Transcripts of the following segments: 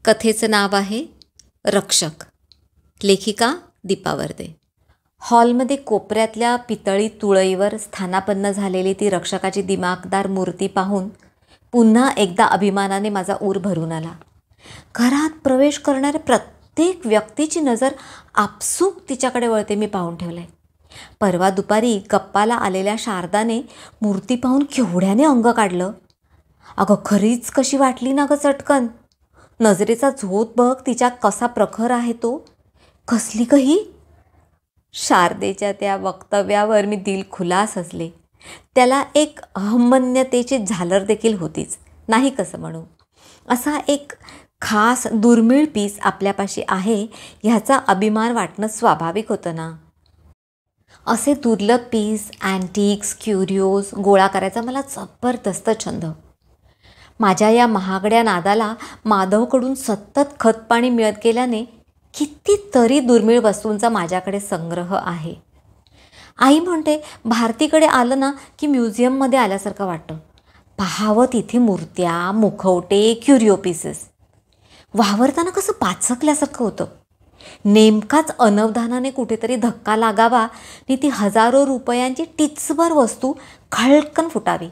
कथेचं नाव आहे रक्षक. लेखिका दीपा वर्दे. हॉलमध्ये कोपऱ्यातल्या पितळी तुळईवर स्थानापन्न झालेली ती रक्षकाची दिमाखदार मूर्ती पाहून पुन्हा एकदा अभिमानाने माझा ऊर भरून आला. घरात प्रवेश करणाऱ्या प्रत्येक व्यक्तीची नजर आपसूक तिच्याकडे वळते मी पाहून ठेवलं आहे. परवा दुपारी गप्पाला आलेल्या शारदाने मूर्ती पाहून केवढ्याने अंग काढलं. अगं खरीच कशी वाटली ना गं चटकन. नजरेचा झोत बघ तिच्या कसा प्रखर आहे तो. कसली कही. शारदेच्या त्या वक्तव्यावर मी दिलखुलास हसले. त्याला एक अहमन्यतेची झालर देखील होतीच, नाही कसं म्हणू. असा एक खास दुर्मिळ पीस आपल्यापाशी आहे ह्याचा अभिमान वाटणं स्वाभाविक होतं ना. असे दुर्लभ पीस, अँटिक्स, क्युरिओज गोळा करायचा मला जबरदस्त छंद. माझ्या या महागड्या नादाला माधवकडून सतत खतपाणी मिळत गेल्याने कितीतरी दुर्मिळ वस्तूंचा माझ्याकडे संग्रह आहे. आई म्हणते भारतीकडे आलं ना की म्युझियममध्ये आल्यासारखं वाटतं. पाहावं तिथे मूर्त्या, मुखवटे, क्युरिओ पीसेस. वावरताना कसं पाचकल्यासारखं होतं. नेमकाच अनवधानाने कुठेतरी धक्का लागावा आणि ती हजारो रुपयांची टिचभर वस्तू खळकन फुटावी.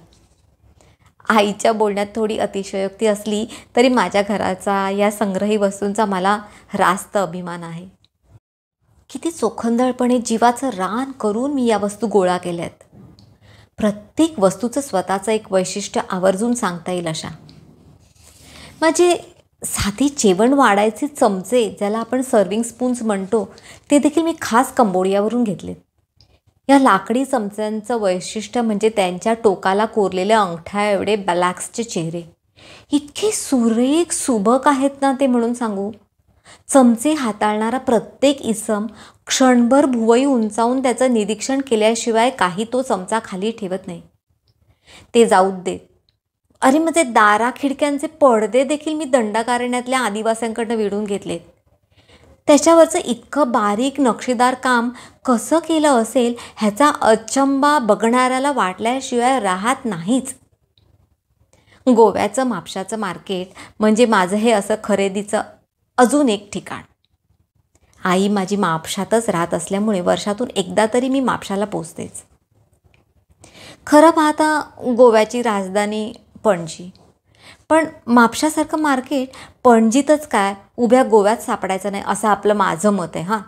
आईच्या बोलण्यात थोडी अतिशयोक्ती असली तरी माझ्या घराचा या संग्रही वस्तूंचा मला रास्त अभिमान आहे. किती चोखंदळपणे जीवाचं रान करून मी या वस्तू गोळा केल्यात. प्रत्येक वस्तूचं स्वतःचं एक वैशिष्ट्य आवर्जून सांगता येईल अशा. माझे साधी जेवण वाढायचे चमचे, ज्याला आपण सर्विंग स्पून्स म्हणतो, ते देखील मी खास कंबोडियावरून घेतलेत. या लाकडी चमच्यांचं वैशिष्ट्य म्हणजे त्यांच्या टोकाला कोरलेल्या अंगठ्या एवढे बॅलॅक्सचे चेहरे. इतके सुरेख सुबक आहेत ना ते, म्हणून सांगू. चमचे हाताळणारा प्रत्येक इसम क्षणभर भुवई उंचावून त्याचं निरीक्षण केल्याशिवाय काही तो चमचा खाली ठेवत नाही. ते जाऊच देत. अरे म्हणजे दारा खिडक्यांचे पडदे देखील मी दंडकारण्यातल्या आदिवासींकडनं विडून घेतलेत. त्याच्यावरचं इतकं बारीक नक्षीदार काम कसं केलं असेल ह्याचा अचंबा बघणाऱ्याला वाटल्याशिवाय राहत नाहीच. गोव्याचं म्हापशाचं मार्केट म्हणजे माझं हे असं खरेदीचं अजून एक ठिकाण. आई माझी म्हापशातच राहत असल्यामुळे वर्षातून एकदा तरी मी म्हापशाला पोचतेच. खरं पाहता गोव्याची राजधानी पणजी, पण म्हापशासारखं मार्केट पणजीतच काय उभ्या गोव्यात सापडायचं नाही असं आपलं माझं मत आहे. हां,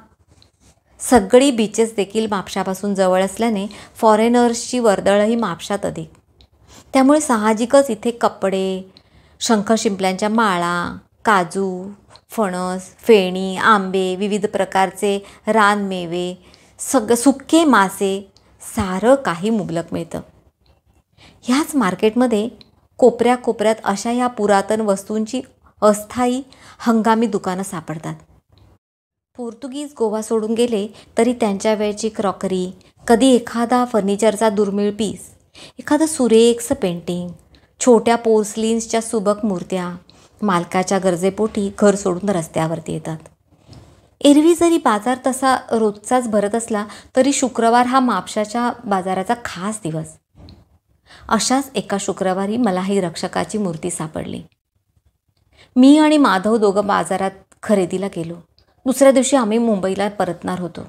सगळी बीचेस देखील म्हापशापासून जवळ असल्याने फॉरेनर्सची वर्दळही म्हापशात अधिक. त्यामुळे साहजिकच इथे कपडे, शंख शिंपल्यांच्या माळा, काजू, फणस, फेणी, आंबे, विविध प्रकारचे रानमेवे, सुके मासे, सारं काही मुबलक मिळतं. ह्याच मार्केटमध्ये कोपऱ्या कोपऱ्यात अशा ह्या पुरातन वस्तूंची अस्थायी हंगामी दुकानं सापडतात. पोर्तुगीज गोवा सोडून गेले तरी त्यांच्या वेळची क्रॉकरी, कधी एखादा फर्निचरचा दुर्मिळ पीस, एखादं सुरेखचं पेंटिंग, छोट्या पोर्सलिन्सच्या सुबक मूर्त्या मालकाच्या गरजेपोटी घर सोडून रस्त्यावरती येतात. एरवी जरी बाजार तसा रोजचाच भरत असला तरी शुक्रवार हा म्हापशाच्या बाजाराचा खास दिवस. अशाच एका शुक्रवारी मला ही रक्षकाची मूर्ती सापडली. मी आणि माधव दोघं बाजारात खरेदीला गेलो. दुसऱ्या दिवशी आम्ही मुंबईला परतणार होतो.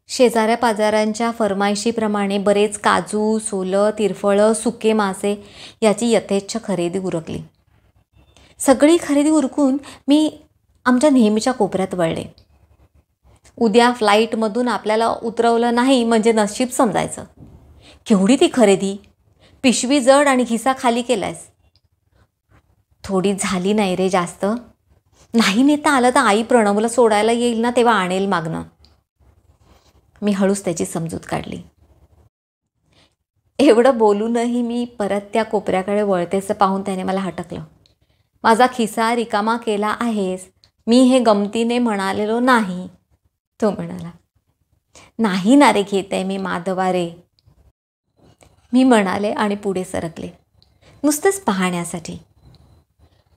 शेजाऱ्या पाजाऱ्यांच्या फरमाईशीप्रमाणे बरेच काजू, सोलं, तिरफळं, सुके मासे याची यथेच्छ खरेदी उरकली. सगळी खरेदी उरकून मी आमच्या नेहमीच्या कोपऱ्यात वळले. उद्या फ्लाईटमधून आपल्याला उतरवलं नाही म्हणजे नशीब समजायचं. केवढी ती खरेदी. पिशवी जड आणि खिसा खाली केलायस. थोडी झाली नाही रे जास्त. नाही नेता आलं तर आई प्रणवला सोडायला येईल ना, तेव्हा आणेल मागणं. मी हळूच त्याची समजूत काढली. एवढं बोलूनही मी परत त्या कोपऱ्याकडे वळतेचं पाहून त्याने मला हटकलं. माझा खिसा रिकामा केला आहेस, मी हे गमतीने म्हणालेलो नाही, तो म्हणाला. नाही ना रे घेते मी माधवा रे, मी म्हणाले आणि पुढे सरकले, नुसतंच पाहण्यासाठी.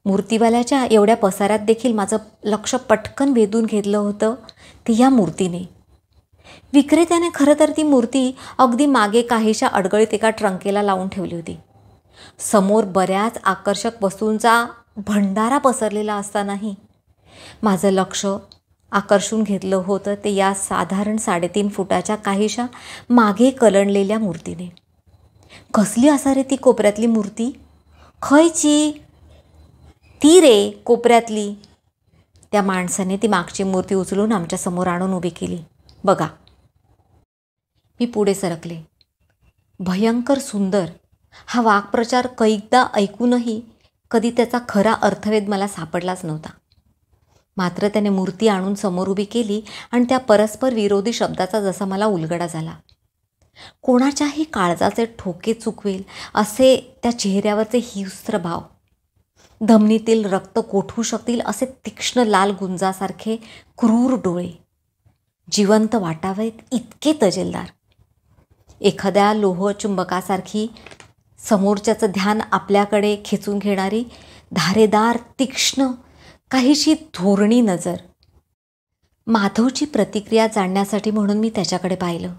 मूर्तीवाल्याच्या एवढ्या पसाऱ्यात देखील माझं लक्ष पटकन वेधून घेतलं होतं ते या मूर्तीने. विक्रेत्याने खरं तर ती मूर्ती अगदी मागे काहीशा अडगळीत एका ट्रंकेला लावून ठेवली होती. समोर बऱ्याच आकर्षक वस्तूंचा भंडारा पसरलेला असतानाही माझं लक्ष आकर्षून घेतलं होतं ते या साधारण 3.5 फुटाच्या काहीशा मागे कलंडलेल्या मूर्तीने. कसली असा रे ती कोपऱ्यातली मूर्ती? खयची? ती रे कोपऱ्यातली. त्या माणसाने ती मागची मूर्ती उचलून आमच्या समोर आणून उभी केली. बघा. मी पुढे सरकले. भयंकर सुंदर हा वाक्प्रचार कैकदा ऐकूनही कधी त्याचा खरा अर्थवेध मला सापडलाच नव्हता. मात्र त्याने मूर्ती आणून समोर उभी केली आणि त्या परस्पर विरोधी शब्दाचा जसा मला उलगडा झाला. कोणाच्याही काळजाचे ठोके चुकवेल असे त्या चेहऱ्यावरचे हिंस्त्र भाव, धमनीतील रक्त कोठवू शकतील असे तीक्ष्ण लाल गुंजासारखे क्रूर डोळे, जिवंत वाटावेत इतके तजेलदार, एखाद्या लोहचुंबकासारखी समोरच्याचं ध्यान आपल्याकडे खेचून घेणारी धारेदार तीक्ष्ण काहीशी धोरणी नजर. माधवची प्रतिक्रिया जाणण्यासाठी म्हणून मी त्याच्याकडे पाहिलं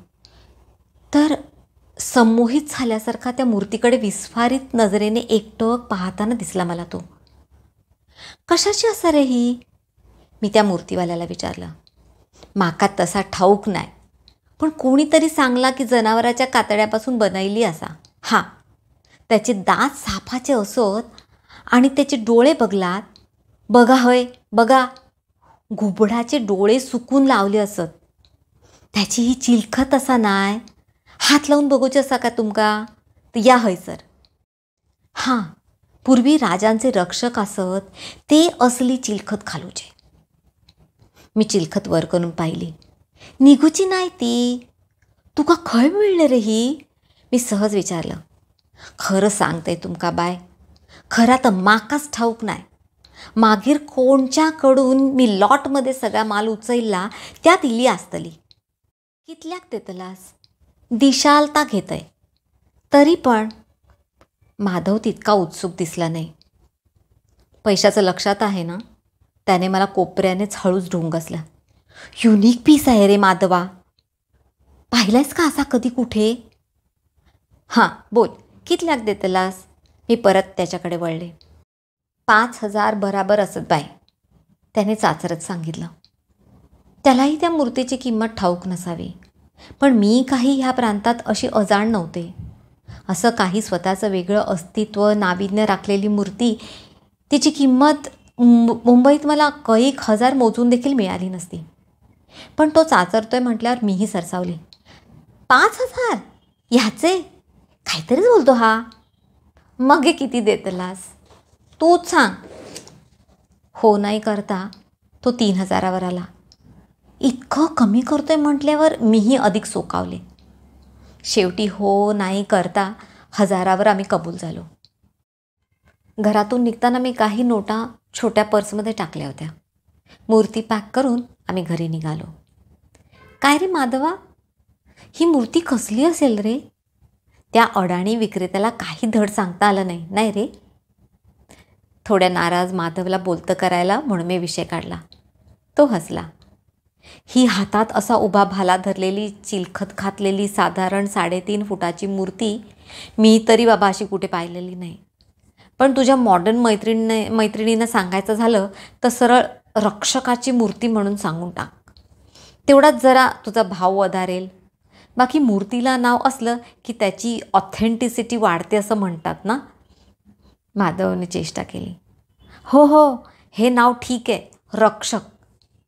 तर संमोहित झाल्यासारखा त्या मूर्तीकडे विस्फारित नजरेने एकटक पाहताना दिसला मला तो. कशाची असं रे ही? मी त्या मूर्तीवाल्याला विचारलं. माका तसा ठाऊक नाही, पण कोणीतरी सांगला की जनावराच्या कातड्यापासून बनवली असा. हां, त्याचे दात सापाचे असत आणि त्याचे डोळे बघलात. बघा होय, बघा, घुबडाचे डोळे सुकून लावले असत. त्याची ही चिलखत असा नाय. हात लावून बघूचे असा का तुमका? तर या हय सर. हां, पूर्वी राजांचे रक्षक असत ते असली चिलखत घालूचे. मी चिलखत वर करून पाहिली. निघूची नाही ती. तुका खंय मिळले रे ही? मी सहज विचारलं. खरं सांगते तुमका बाय, खरा तर माकाच ठाऊक नाही. मागीर कोणच्याकडून मी लॉटमध्ये सगळा माल उचलला त्यात इली असतली. कितल्याक देतलास? दिशालता घेतय. तरी पण माधव तितका उत्सुक दिसला नाही. पैशाचं लक्षात आहे ना? त्याने मला कोपऱ्यानेच हळूच ढोंगसला. युनिक पीस आहे रे माधवा. पाहिलायस का असा कधी कुठे? हां बोल, कितल्याक देतलास? मी परत त्याच्याकडे वळले. 5,000 बराबर असत बाय, त्याने चाचरत सांगितलं. त्यालाही त्या मूर्तीची किंमत ठाऊक नसावी, पण मी काही ह्या प्रांतात अशी अजाण नव्हते. असं काही स्वतःचं वेगळं अस्तित्व, नाविन्य राखलेली मूर्ती, तिची किंमत मुंबईत मला कैक हजार मोजून देखील मिळाली नसती. पण तो चाचरतोय म्हटल्यावर मीही सरसावली. 5,000? ह्याचे? काहीतरीच बोलतो हा. मग हे किती देतलास? तूच सांग. हो नाही करता तो 3,000वर आला. इतकं कमी करतोय म्हटल्यावर मीही अधिक सोकावले. शेवटी हो नाही करता 1,000वर आम्ही कबूल झालो. घरातून निघताना मी काही नोटा छोट्या पर्समध्ये टाकल्या होत्या. मूर्ती पॅक करून आम्ही घरी निघालो. काय रे माधवा, ही मूर्ती कसली असेल रे? त्या अडाणी विक्रेत्याला काही धड सांगता आलं नाही, नाही रे? थोड्या नाराज माधवला बोलतं करायला म्हणून मी विषय काढला. तो हसला. ही हातात असा उभा भाला धरलेली, चिलखत घातलेली साधारण 3.5 फुटाची मूर्ती मी तरी बाबा अशी कुठे पाहिलेली नाही. पण तुझ्या मॉडर्न मैत्रिणीनं सांगायचं झालं तर सरळ रक्षकाची मूर्ती म्हणून सांगून टाक. तेवढाच जरा तुझा भाव वधारेल. बाकी मूर्तीला नाव असलं की त्याची ऑथेंटिसिटी वाढते असं म्हणतात ना. माधवने चेष्टा केली. हो हो, हे नाव ठीक आहे, रक्षक.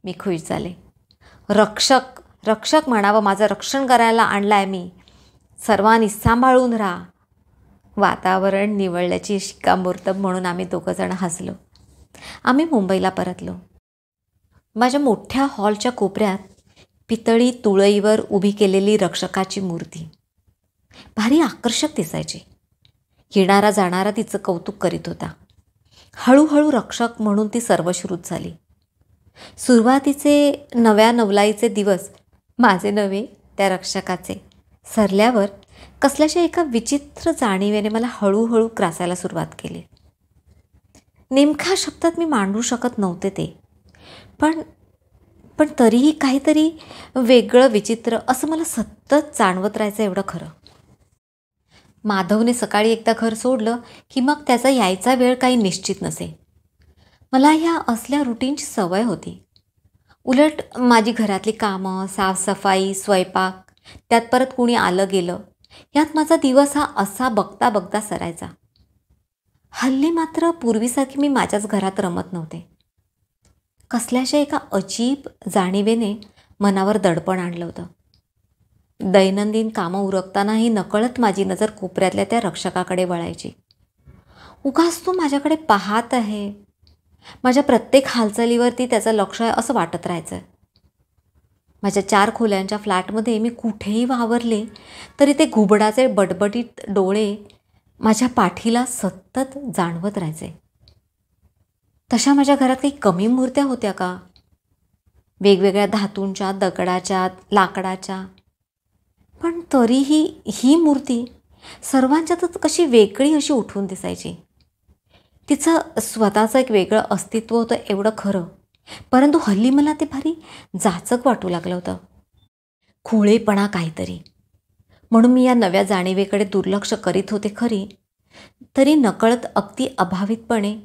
मी खुश झाले. रक्षक रक्षक म्हणावं, माझं रक्षण करायला आणलं आहे मी. सर्वांनी सांभाळून राहा. वातावरण निवळल्याची शिक्कामोर्तब म्हणून आम्ही दोघंजण हसलो. आम्ही मुंबईला परतलो. माझ्या मोठ्या हॉलच्या कोपऱ्यात पितळी तुळईवर उभी केलेली रक्षकाची मूर्ती भारी आकर्षक दिसायची. येणारा जाणारा तिचं कौतुक करीत होता. हळूहळू रक्षक म्हणून ती सर्वश्रुत झाली. सुरुवातीचे नव्या नवलाईचे दिवस माझे नव्हे, त्या रक्षकाचे सरल्यावर कसल्याशा एका विचित्र जाणीवेने मला हळूहळू ग्रासायला सुरुवात केली. नेमक्या शब्दात मी मांडू शकत नव्हते ते, पण तरीही काहीतरी वेगळं विचित्र असं मला सतत जाणवत राहायचं एवढं खरं. माधवने सकाळी एकदा घर सोडलं की मग त्याचा यायचा वेळ काही निश्चित नसे. मला ह्या असल्या रुटीनची सवय होती. उलट माझी घरातली कामं, साफसफाई, स्वयंपाक, त्यात परत कुणी आलं गेलं, यात माझा दिवस हा असा बघता बघता सरायचा. हल्ली मात्र पूर्वीसारखी मी माझ्याच घरात रमत नव्हते. कसल्याशा एका अजीब जाणिवेने मनावर दडपण आणलं होतं. दैनंदिन कामं उरकतानाही नकळत माझी नजर कोपऱ्यातल्या त्या रक्षकाकडे वळायची. उगाच तो माझ्याकडे पाहत आहे, माझ्या प्रत्येक हालचालीवरती त्याचं लक्ष आहे असं वाटत राहायचं. माझ्या 4 खोल्यांच्या फ्लॅटमध्ये मी कुठेही वावरले तरी ते घुबडाचे बटबटीत डोळे माझ्या पाठीला सतत जाणवत राहायचे. तशा माझ्या घरात काही कमी मूर्त्या होत्या का? वेगवेगळ्या धातूंच्या, दगडाच्या, लाकडाच्या. पण तरीही ही मूर्ती सर्वांच्यातच कशी वेगळी अशी उठून दिसायची. तिचं स्वतःचं एक वेगळं अस्तित्व होतं एवढं खरं, परंतु हल्ली मला ते भारी जाचक वाटू लागलं होतं. खुळेपणा काहीतरी. म्हणून मी या नव्या जाणीवेकडे दुर्लक्ष करीत होते खरी, तरी नकळत अगदी अभावितपणे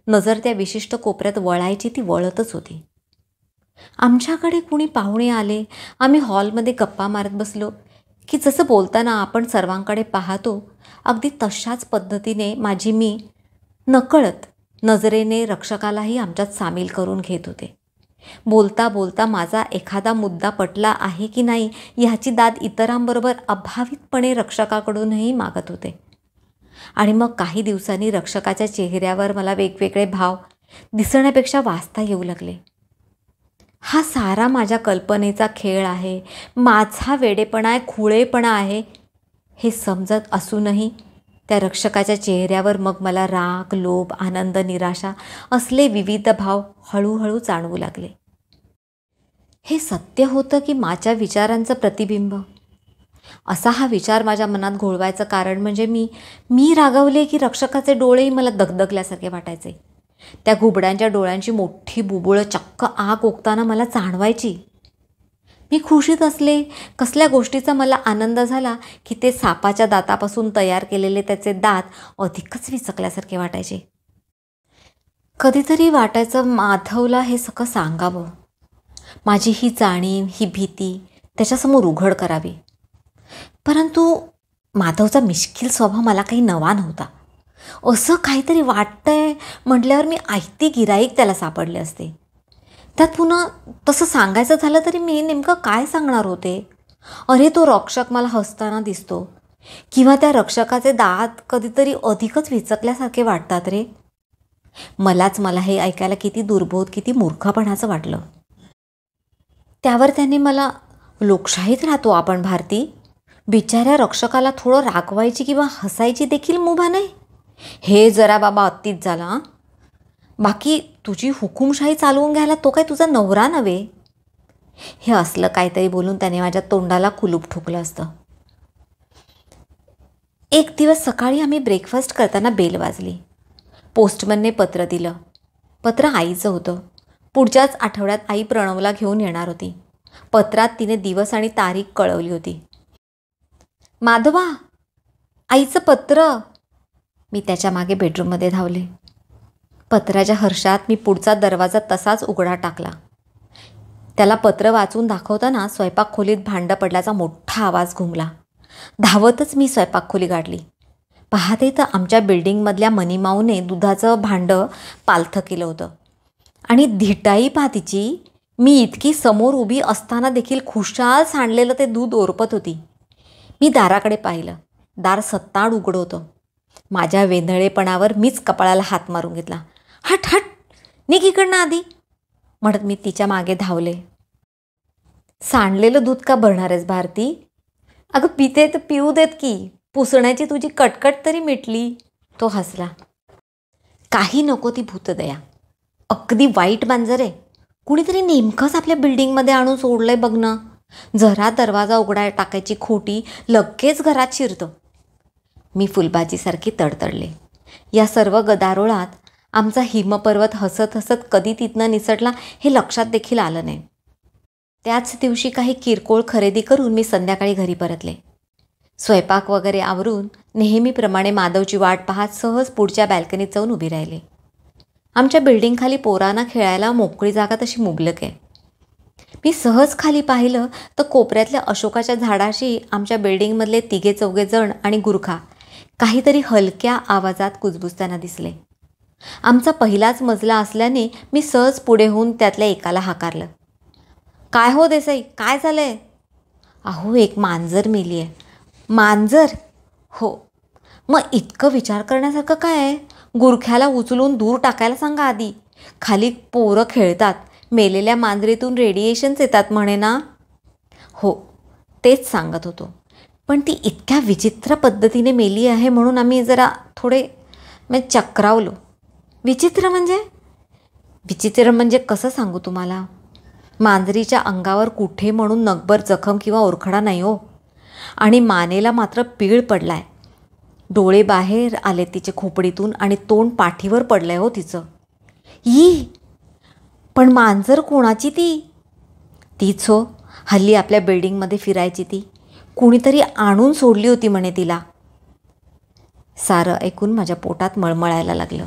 नजर त्या विशिष्ट कोपऱ्यात वळायची ती वळतच होती. आमच्याकडे कुणी पाहुणे आले, आम्ही हॉलमध्ये गप्पा मारत बसलो की जसं बोलताना आपण सर्वांकडे पाहतो अगदी तशाच पद्धतीने माझी मी नकळत नजरेने रक्षकालाही आमच्यात सामील करून घेत होते. बोलता बोलता माझा एखादा मुद्दा पटला आहे की नाही ह्याची दाद इतरांबरोबर अभावितपणे रक्षकाकडूनही मागत होते. आणि मग काही दिवसांनी रक्षकाच्या चेहऱ्यावर मला वेगवेगळे भाव दिसण्यापेक्षा वाचता येऊ लागले. हा सारा माझ्या कल्पनेचा खेळ आहे, माझा वेडेपणा आहे, खुळेपणा आहे, हे समजत असूनही त्या रक्षकाच्या चेहऱ्यावर मग मला राग, लोभ, आनंद, निराशा असले विविध भाव हळूहळू जाणवू लागले. हे सत्य होतं की माझ्या विचारांचं प्रतिबिंब? असा हा विचार माझ्या मनात घोळवायचं कारण म्हणजे मी रागावले की रक्षकाचे डोळेही मला दगदगल्यासारखे वाटायचे. त्या घुबडांच्या डोळ्यांची मोठी बुबुळं चक्क आग ओकताना मला जाणवायची. मी खुशीत असले, कसल्या गोष्टीचा मला आनंद झाला की ते सापाच्या दातापासून तयार केलेले त्याचे दात अधिकच विचकल्यासारखे वाटायचे. कधीतरी वाटायचं माधवला हे सगळं सांगावं, माझी ही जाणीव, ही भीती त्याच्यासमोर उघड करावी. परंतु माधवचा मिश्किल स्वभाव मला काही नवा नव्हता. असं काहीतरी वाटतंय म्हटल्यावर मी आयती गिराईक त्याला सापडले असते. त्यात पुन्हा तसं सांगायचं झालं तरी मी नेमकं काय सांगणार होते? अरे तो रक्षक मला हसताना दिसतो किंवा त्या रक्षकाचे दात कधीतरी अधिकच विचकल्यासारखे वाटतात रे. मला हे ऐकायला किती दुर्बोध, किती मूर्खपणाचं वाटलं. त्यावर त्यांनी मला, लोकशाहीत राहतो आपण भारती, बिचाऱ्या रक्षकाला थोडं रागवायची किंवा हसायची देखील मुभा नाही. हे जरा बाबा अत्तीच झाला. बाकी तुझी हुकुमशाही चालवून घ्यायला तो काय तुझा नवरा नव्हे. हे असलं काहीतरी बोलून त्याने माझ्या तोंडाला कुलूप ठोकलं असतं. एक दिवस सकाळी आम्ही ब्रेकफास्ट करताना बेल वाजली. पोस्टमनने पत्र दिलं. पत्र आईचं होतं. पुढच्याच आठवड्यात आई प्रणवला घेऊन येणार होती. पत्रात तिने दिवस आणि तारीख कळवली होती. माधवा, आईचं पत्र. मी त्याच्या मागे बेडरूममध्ये धावले. पत्राच्या हर्षात मी पुढचा दरवाजा तसाच उघडा टाकला. त्याला पत्र वाचून दाखवताना स्वयंपाकखोलीत भांडं पडल्याचा मोठा आवाज घुमला. धावतच मी स्वयंपाकखोली गाठली. पाहते तर आमच्या बिल्डिंगमधल्या मनीमाऊने दुधाचं भांडं पालथं केलं होतं आणि धिटाई पातीची मी इतकी समोर उभी असताना देखील खुशाल सांडलेलं ते दूध ओरपत होती. मी दाराकडे पाहिलं. दार सत्ताड उघडं होतं. माझ्या वेंधळेपणावर मीच कपाळाला हात मारून घेतला. हट हट, निघ इकडनं आधी म्हणत मी तिच्या मागे धावले. सांडलेलं दूध का भरणार आहेस भारती? अगं पिते तर पिऊ देत की, पुसण्याची तुझी कटकट तरी मिटली. तो हसला. काही नको ती भूतदया, अगदी वाईट मांजर आहे. कुणीतरी नेमकंच आपल्या बिल्डिंगमध्ये आणून सोडलंय बघ ना. जरा दरवाजा उघडाय टाकायची खोटी लगेच घरात शिरतं. मी फुलबाजीसारखी तडतडले. या सर्व गदारोळात आमचा हिमपर्वत हसत हसत कधी तिथनं निसटला हे लक्षात देखील आलं नाही. त्याच दिवशी काही किरकोळ खरेदी करून मी संध्याकाळी घरी परतले. स्वयंपाक वगैरे आवरून नेहमीप्रमाणे माधवची वाट पाहत सहज पुढच्या बॅल्कनीत जाऊन उभी राहिले. आमच्या बिल्डिंगखाली पोरांना खेळायला मोकळी जागा तशी मुबलक आहे. मी सहज खाली पाहिलं तर कोपऱ्यातल्या अशोकाच्या झाडाशी आमच्या बिल्डिंगमधले 3-4 जण आणि गुरखा काहीतरी हलक्या आवाजात कुजबुजताना दिसले. आमचा पहिलाच मजला असल्याने मी सहज पुढे होऊन त्यातल्या एकाला हाकारलं. काय हो देसाई, काय झालंय? अहो, एक मांजर मेली आहे. मांजर? हो. मग इतकं विचार करण्यासारखं काय आहे? गुरख्याला उचलून दूर टाकायला सांगा आधी. खाली पोरं खेळतात. मेलेल्या मांजरीतून रेडिएशन्स येतात म्हणे ना. हो, तेच सांगत होतो. पण ती इतक्या विचित्र पद्धतीने मेली आहे म्हणून आम्ही जरा थोडे चक्रावलो. विचित्र म्हणजे कसं सांगू तुम्हाला? मांजरीच्या अंगावर कुठे म्हणून नगभर जखम किंवा ओरखडा नाही हो. आणि मानेला मात्र पीळ पडलाय. डोळे बाहेर आले तिचे खोपडीतून आणि तोंड पाठीवर पडलंय हो तिचं. ई, पण मांजर कोणाची ती? तीच हो, हल्ली आपल्या बिल्डिंगमध्ये फिरायची ती. कुणीतरी आणून सोडली होती म्हणे तिला. सारं ऐकून माझ्या पोटात मळमळायला लागलं.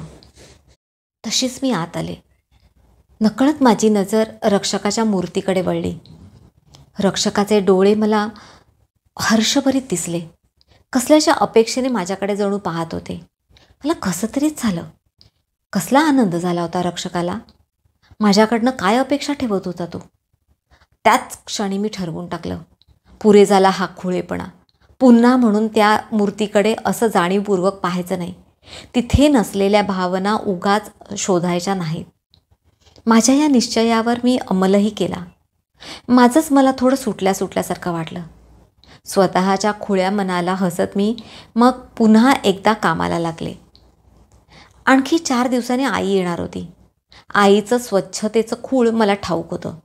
तशीच मी आत आले. नकळत माझी नजर रक्षकाच्या मूर्तीकडे वळली. रक्षकाचे डोळे मला हर्षभरीत दिसले. कसल्याच्या अपेक्षेने माझ्याकडे जणू पाहत होते. मला कसं तरीच झालं. कसला आनंद झाला होता रक्षकाला. माझ्याकडनं काय अपेक्षा ठेवत होता तो? त्याच क्षणी मी ठरवून टाकलं, पुरे झाला हा खुळेपणा. पुन्हा म्हणून त्या मूर्तीकडे असं जाणीवपूर्वक पाहायचं नाही. तिथे नसलेल्या भावना उगाच शोधायच्या नाहीत. माझ्या या निश्चयावर मी अंमलही केला. माझंच मला थोडं सुटल्यासारखं वाटलं. स्वतःच्या खुळ्या मनाला हसत मी मग पुन्हा एकदा कामाला लागले. आणखी 4 दिवसांनी आई येणार होती. आईचं स्वच्छतेचं खूळ मला ठाऊक होतं.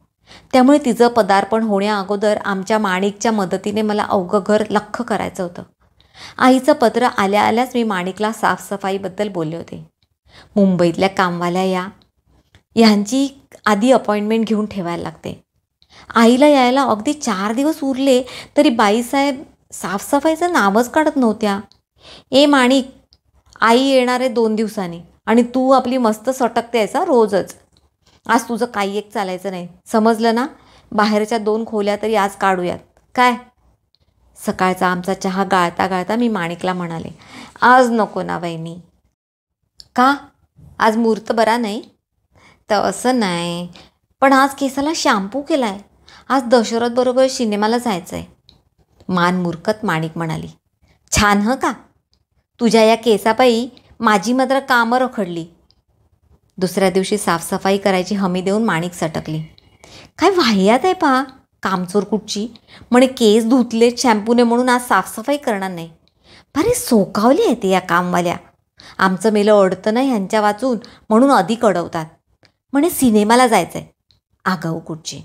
त्यामुळे तिचं पदार्पण होण्याअगोदर आमच्या माणिकच्या मदतीने मला अवघं घर लख्ख करायचं होतं. आईचं पत्र आल्या आल्याच मी माणिकला साफसफाईबद्दल बोलले होते. मुंबईतल्या कामवाल्या यांची आधी अपॉइंटमेंट घेऊन ठेवायला लागते. आईला यायला अगदी 4 दिवस उरले तरी बाईसाहेब साफसफाईचं नावच काढत नव्हत्या. ए माणिक, आई येणार आहे 2 दिवसांनी आणि तू आपली मस्त सटकतेस रोजच. आज तुझं काही एक चालायचं नाही, समजलं ना? बाहेरच्या 2 खोल्या तरी आज काढूयात काय? सकाळचा आमचा चहा गाळता गाळता मी माणिकला म्हणाले, आज नको ना वहिनी. का? आज मुहूर्त बरा नाही? तर असं नाही, पण आज केसाला शॅम्पू केला आहे. आज दशरथबरोबर सिनेमाला जायचं आहे. मान मुरकत माणिक म्हणाली, छान हं का? तुझ्या या केसापायी माझी मात्र कामं रखडली. दुसऱ्या दिवशी साफसफाई करायची हमी देऊन माणिक सटकली. काय वाह्यात आहे पहा, कामचोर कुठची. म्हणे केस धुतलेत शॅम्पूने म्हणून आज साफसफाई करणार नाही. फारी सोकावली आहे ते या कामवाल्या. आमचं मेलं अडतं नाही ह्यांच्या वाचून म्हणून अधिक अडवतात. म्हणे सिनेमाला जायचं आहे. आगाऊ कुठची.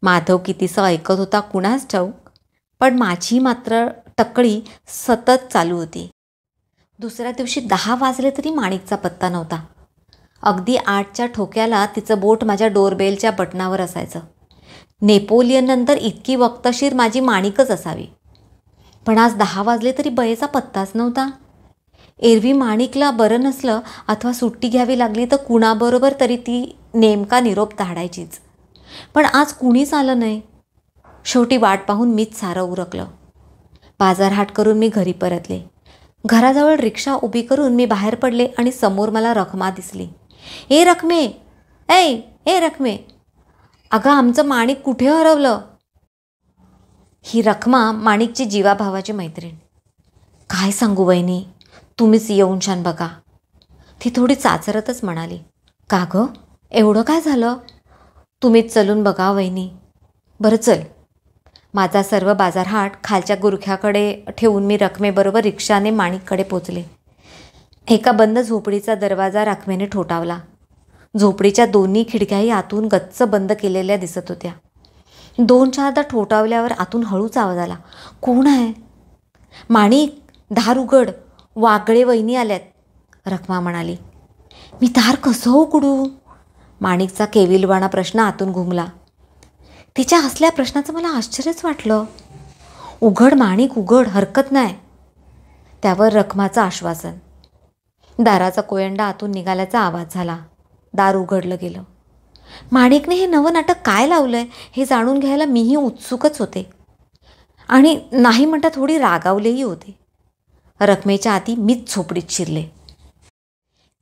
माधव कितीसं ऐकत होता कुणास ठाऊक, पण माझी मात्र टकळी सतत चालू होती. दुसऱ्या दिवशी 10 वाजले तरी माणिकचा पत्ता नव्हता. अगदी 8च्या ठोक्याला तिचं बोट माझ्या डोरबेलच्या बटनावर असायचं. नेपोलियननंतर इतकी वक्तशीर माझी माणिकच असावी. पण आज 10 वाजले तरी बयेचा पत्ताच नव्हता. एरवी माणिकला बरं नसलं अथवा सुट्टी घ्यावी लागली तर कुणाबरोबर तरी ती नेमका निरोप धाडायचीच. पण आज कुणीच आलं नाही. शेवटी वाट पाहून मीच सारं उरकलं. बाजारहाट करून मी घरी परतले. घराजवळ रिक्षा उभी करून मी बाहेर पडले आणि समोर मला रखमा दिसली. ए रखमे, ए रखमे, अगं आमचं माणिक कुठे हरवलं? ही रखमा माणिकची जीवाभावाची मैत्रीण. काय सांगू वहिनी, तुम्हीच येऊन छान बघा. ती थोडी चाचरतच म्हणाली, का गं एवढं काय झालं? तुम्हीच चलून बघा वहिनी. बरं चल. माझा सर्व बाजारहाट खालच्या गुरख्याकडे ठेवून मी रखमेबरोबर रिक्षाने माणिककडे पोचले. एका बंद झोपडीचा दरवाजा रखमेने ठोठावला. झोपडीच्या दोन्ही खिडक्याही आतून गच्च बंद केलेल्या दिसत होत्या. 2-4दा ठोठावल्यावर आतून हळूच आवाज आला, कोण आहे? माणिक, दार उघड, वागळे वहिनी आल्यात, रखमा म्हणाली. मी दार कसं उघडू? माणिकचा केविलवाणा प्रश्न आतून घुमला. तिच्या हसल्या प्रश्नाचं मला आश्चर्यच वाटलं. उघड माणिक उघड, हरकत नाही. त्यावर रखमाचं आश्वासन. दाराचा कोयंडा आतून निघाल्याचा आवाज झाला. दार उघडलं गेलं. माणिकने हे नवं नाटक काय लावलंय हे जाणून घ्यायला मीही उत्सुकच होते आणि नाही म्हणता थोडी रागावलेही होते. रखमेच्या आधी मीच झोपडीत शिरले.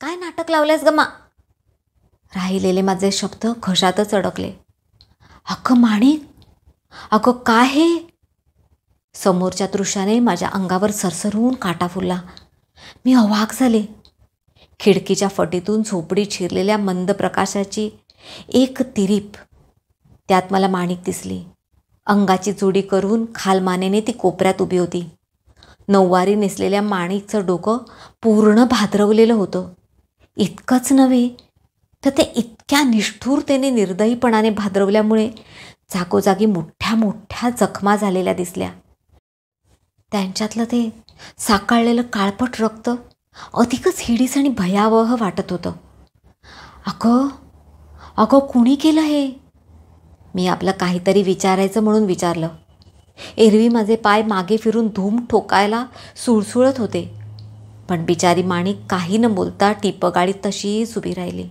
काय नाटक लावलंयस गम्मा? राहिलेले माझे शब्द घशातच अडकले. अगं माणिक, अगं काय हे? समोरच्या दृश्याने माझ्या अंगावर सरसरून काटा फुलला. मी अवाक झाले. खिडकीच्या फटीतून झोपडीत शिरलेल्या मंद प्रकाशाची एक तिरीप, त्यात मला माणिक दिसली. अंगाची जोडी करून खालमानेने ती कोपऱ्यात उभी होती. नऊवारी नेसलेल्या माणिकचं डोकं पूर्ण भादरवलेलं होतं. इतकंच नव्हे तर ते इतक्या निष्ठुरतेने निर्दयीपणाने भादरवल्यामुळे जागोजागी मोठ्या मोठ्या जखमा झालेल्या दिसल्या. त्यांच्यातलं ते साकाळलेलं काळपट रक्त अधिकच हिडीस आणि भयावह वाटत होतं. अगं अगं कुणी केलं हे? मी आपलं काहीतरी विचारायचं म्हणून विचारलं. एरवी माझे पाय मागे फिरून धूम ठोकायला सुळसुळत होते, पण बिचारी माणिक काही न बोलता टिपगाळीत तशीच उभी राहिली.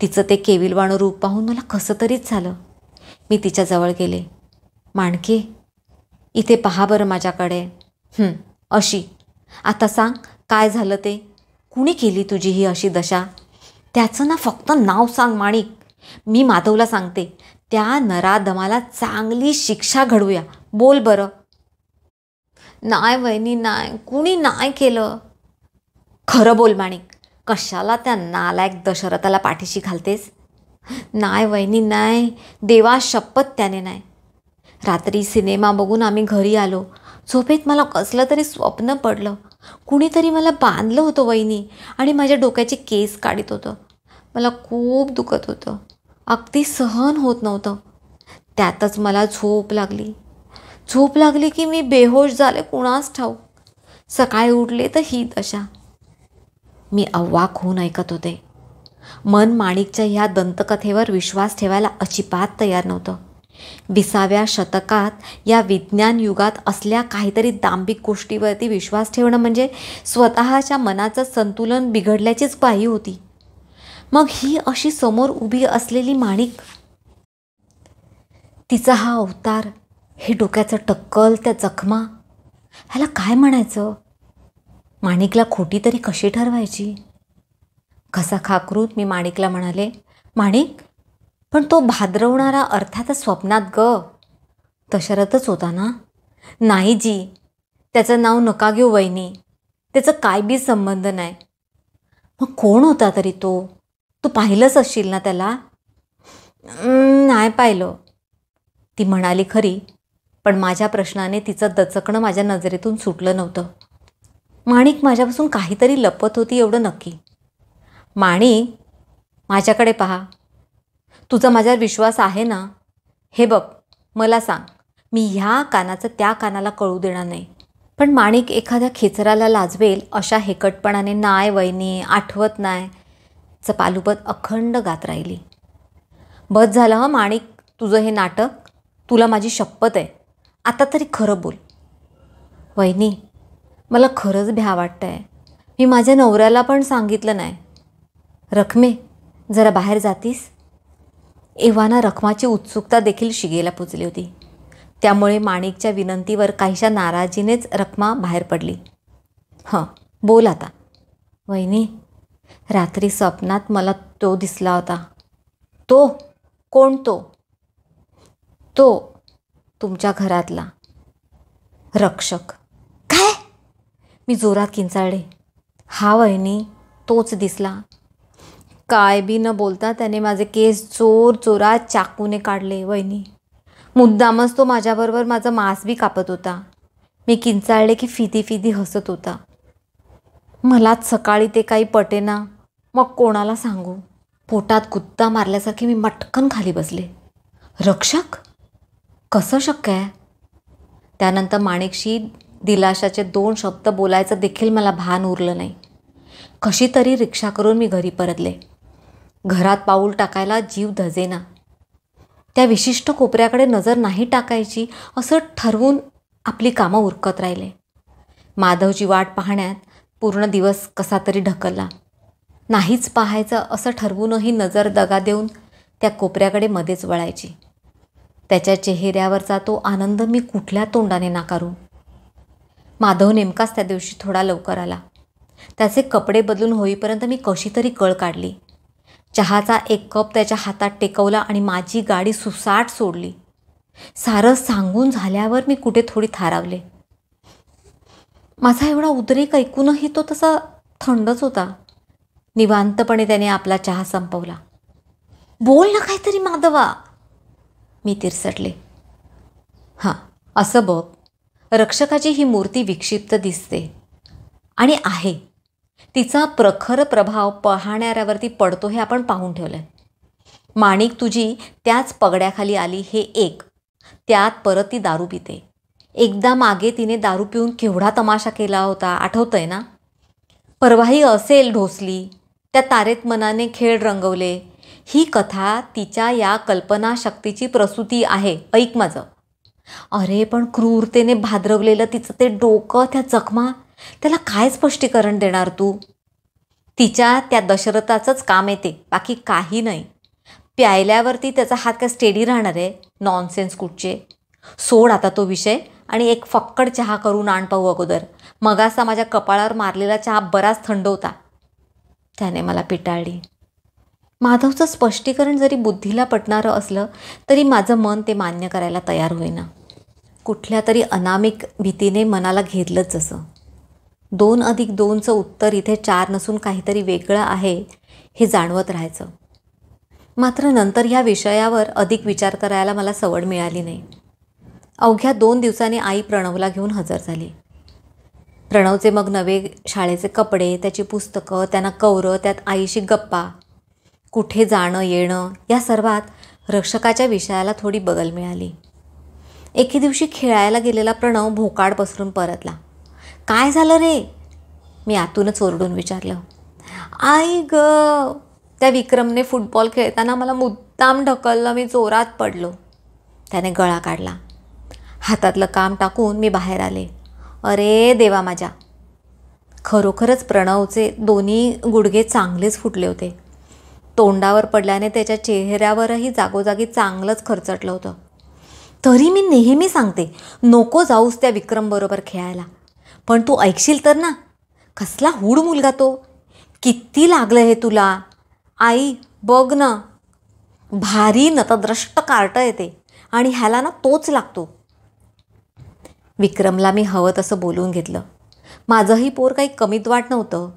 तिचं ते केविलवाणं रूप पाहून मला कसं तरीच झालं. मी तिच्याजवळ गेले. माणके, इथे पहा बरं माझ्याकडे. अशी. आता सांग काय झालं ते? कुणी केली तुझी ही अशी दशा? त्याचं ना फक्त नाव सांग माणिक. मी माधवला सांगते, त्या नराधमाला चांगली शिक्षा घडवूया. बोल बरं. नाही वहिनी, नाही, कुणी नाही केलं. खरं बोल माणिक, कशाला त्या नालायक दशरथाला पाठीशी घालतेस? नाही वहिनी, नाही, देवा शपथ त्याने नाही. रात्री सिनेमा बघून आम्ही घरी आलो. झोपेत मला कसलं तरी स्वप्न पडलं. कुणीतरी मला बांधलं होतं वहिनी आणि माझ्या डोक्याचे केस काढीत होतं. मला खूप दुखत होतं, अगदी सहन होत नव्हतं. त्यातच मला झोप लागली की मी बेहोश झाले कुणास ठाऊक. सकाळी उठले तर ही दशा. मी अवाक होऊन ऐकत होते. मन माणिकच्या ह्या दंतकथेवर विश्वास ठेवायला अजिबात तयार नव्हतं. 20व्या शतकात या विज्ञान युगात असल्या काहीतरी दांभिक गोष्टीवरती विश्वास ठेवणं म्हणजे स्वतःच्या मनाचं संतुलन बिघडल्याचीच ग्वाही होती. मग ही अशी समोर उभी असलेली माणिक, तिचा हा अवतार, हे डोक्याचं टक्कल, त्या जखमा, ह्याला काय म्हणायचं? माणिकला खोटी तरी कशी ठरवायची? घसा खाकरूत मी माणिकला म्हणाले, माणिक, पण तो भादरवणारा अर्थातच स्वप्नात ग दशरथच होता ना? नाही जी, त्याचं नाव नका घेऊ वहिनी, त्याचं काय बी संबंध नाही. मग कोण होता तरी तो? तू पाहिलंच असशील ना त्याला? नाही पाहिलं, ती म्हणाली खरी, पण माझ्या प्रश्नाने तिचं दचकणं माझ्या नजरेतून सुटलं नव्हतं. माणिक माझ्यापासून काहीतरी लपत होती एवढं नक्की. माणिक, माझ्याकडे पहा. तुझा माझ्यावर विश्वास आहे ना? हे बघ, मला सांग, मी ह्या कानाचं त्या कानाला कळू देणार नाही. पण माणिक एखाद्या खेचराला लाजवेल अशा हेकटपणाने नाही वहिनी, आठवत नाही चं पालुपत अखंड गात राहिली. बस झालं हं माणिक तुझं हे नाटक. तुला माझी शपथ आहे, आता तरी खरं बोल. वहिनी, मला खरंच भ्या वाटतं आहे. मी माझ्या नवऱ्याला पण सांगितलं नाही. रखमे, जरा बाहेर जातीस? एव्हाना रखमाची उत्सुकता देखील शिगेला पोचली होती. त्यामुळे माणिकच्या विनंतीवर काहीशा नाराजीनेच रखमा बाहेर पडली. बोल आता. वहिनी, रात्री स्वप्नात मला तो दिसला होता. तो? कोण तो? तो तुमच्या घरातला रक्षक. काय? मी जोरात किंचाळले. हा वहिनी, तोच दिसला. काय बी न बोलता त्याने माझे केस जोरात चाकूने काढले वहिनी. मुद्दामच तो माझ्याबरोबर माझं मांस बी कापत होता. मी किंचाळले की फिदी हसत होता. मलाच सकाळी ते काही पटेना, मग कोणाला सांगू? पोटात गुत्ता मारल्यासारखी मी मटकन खाली बसले. रक्षक? कसं शक्य आहे? त्यानंतर माणिकशी दिलाशाचे 2 शब्द बोलायचं देखील मला भान उरलं नाही. कशी तरी रिक्षा करून मी घरी परतले. घरात पाऊल टाकायला जीव धजेना. त्या विशिष्ट कोपऱ्याकडे नजर नाही टाकायची असं ठरवून आपली कामं उरकत राहिले. माधवची वाट पाहण्यात पूर्ण दिवस कसा तरी ढकलला. नाहीच पाहायचं असं ठरवूनही नजर दगा देऊन त्या कोपऱ्याकडे मध्येच वळायची. त्याच्या चेहऱ्यावरचा तो आनंद मी कुठल्या तोंडाने नाकारू. माधव नेमकाच त्या दिवशी थोडा लवकर आला. त्याचे कपडे बदलून होईपर्यंत मी कशी तरी कळ काढली. चहाचा एक कप त्याच्या हातात टेकवला आणि माझी गाडी सुसाट सोडली. सारं सांगून झाल्यावर मी कुठे थोडी थारावले. माझा एवढा उद्रेक ऐकूनही तो तसा थंडच होता. निवांतपणे त्याने आपला चहा संपवला. बोल ना काहीतरी माधवा, मी तिरसटले. हां, असं बघ, रक्षकाची ही मूर्ती विक्षिप्त दिसते आणि आहे. तिचा प्रखर प्रभाव पाहणाऱ्यावरती पडतो हे आपण पाहून ठेवलं आहे. माणिक तुझी त्याच पगड्याखाली आली हे एक. त्यात परत ती दारू पिते. एकदा मागे तिने दारू पिऊन केवढा तमाशा केला होता, आठवतंय ना? परवाही असेल ढोसली, त्या तारेत मनाने खेळ रंगवले. ही कथा तिच्या या कल्पनाशक्तीची प्रसूती आहे. ऐक माझं. अरे पण क्रूरतेने भाद्रवलेलं तिचं ते डोकं, त्या जखमा, त्याला काय स्पष्टीकरण देणार तू? तिच्या त्या दशरथाचंच काम येते, बाकी काही नाही. प्यायल्यावरती त्याचा हात काय स्टेडी राहणार आहे? नॉनसेन्स कुठचे. सोड आता तो विषय आणि एक फक्कड चहा करून आण पाहू अगोदर. मगाचा माझ्या कपाळावर मारलेला चहा बराच थंड होता. त्याने मला पिटाळली. माधवचं स्पष्टीकरण जरी बुद्धीला पटणारं असलं तरी माझं मन ते मान्य करायला तयार होईना. कुठल्या तरी अनामिक भीतीने मनाला घेरलंच जसं. 2+2चं उत्तर इथे 4 नसून काहीतरी वेगळं आहे हे जाणवत राहायचं. मात्र नंतर ह्या विषयावर अधिक विचार करायला मला सवड मिळाली नाही. अवघ्या 2 दिवसांनी आई प्रणवला घेऊन हजर झाली. प्रणवचे मग नवे शाळेचे कपडे, त्याची पुस्तकं, त्यांना कवरं, त्यात आईशी गप्पा, कुठे जाणं येणं, या सर्वात रक्षकाच्या विषयाला थोडी बगल मिळाली. एके दिवशी खेळायला गेलेला प्रणव भोकाड पसरून परतला. काय झालं रे? मी आतूनच ओरडून विचारलं. आई ग, त्या विक्रमने फुटबॉल खेळताना मला मुद्दाम ढकललं, मी जोरात पडलो. त्याने गळा काढला. हातातलं काम टाकून मी बाहेर आले. अरे देवा माझ्या. खरोखरच प्रणवचे दोन्ही गुडघे चांगलेच फुटले होते. तोंडावर पडल्याने त्याच्या चेहऱ्यावरही जागोजागी चांगलंच खरचटलं होतं. तरी मी नेहमी सांगते, नको जाऊस त्या विक्रमबरोबर खेळायला. पण तू ऐकशील तर ना. कसला हूड मुलगा तो. किती लागलं हे तुला. आई बघ ना, भारी नतद्रष्ट कार्ट येते आणि ह्याला ना तोच लागतो. विक्रमला मी हवं तसं बोलून घेतलं. माझंही पोर काही कमीत वाट नव्हतं.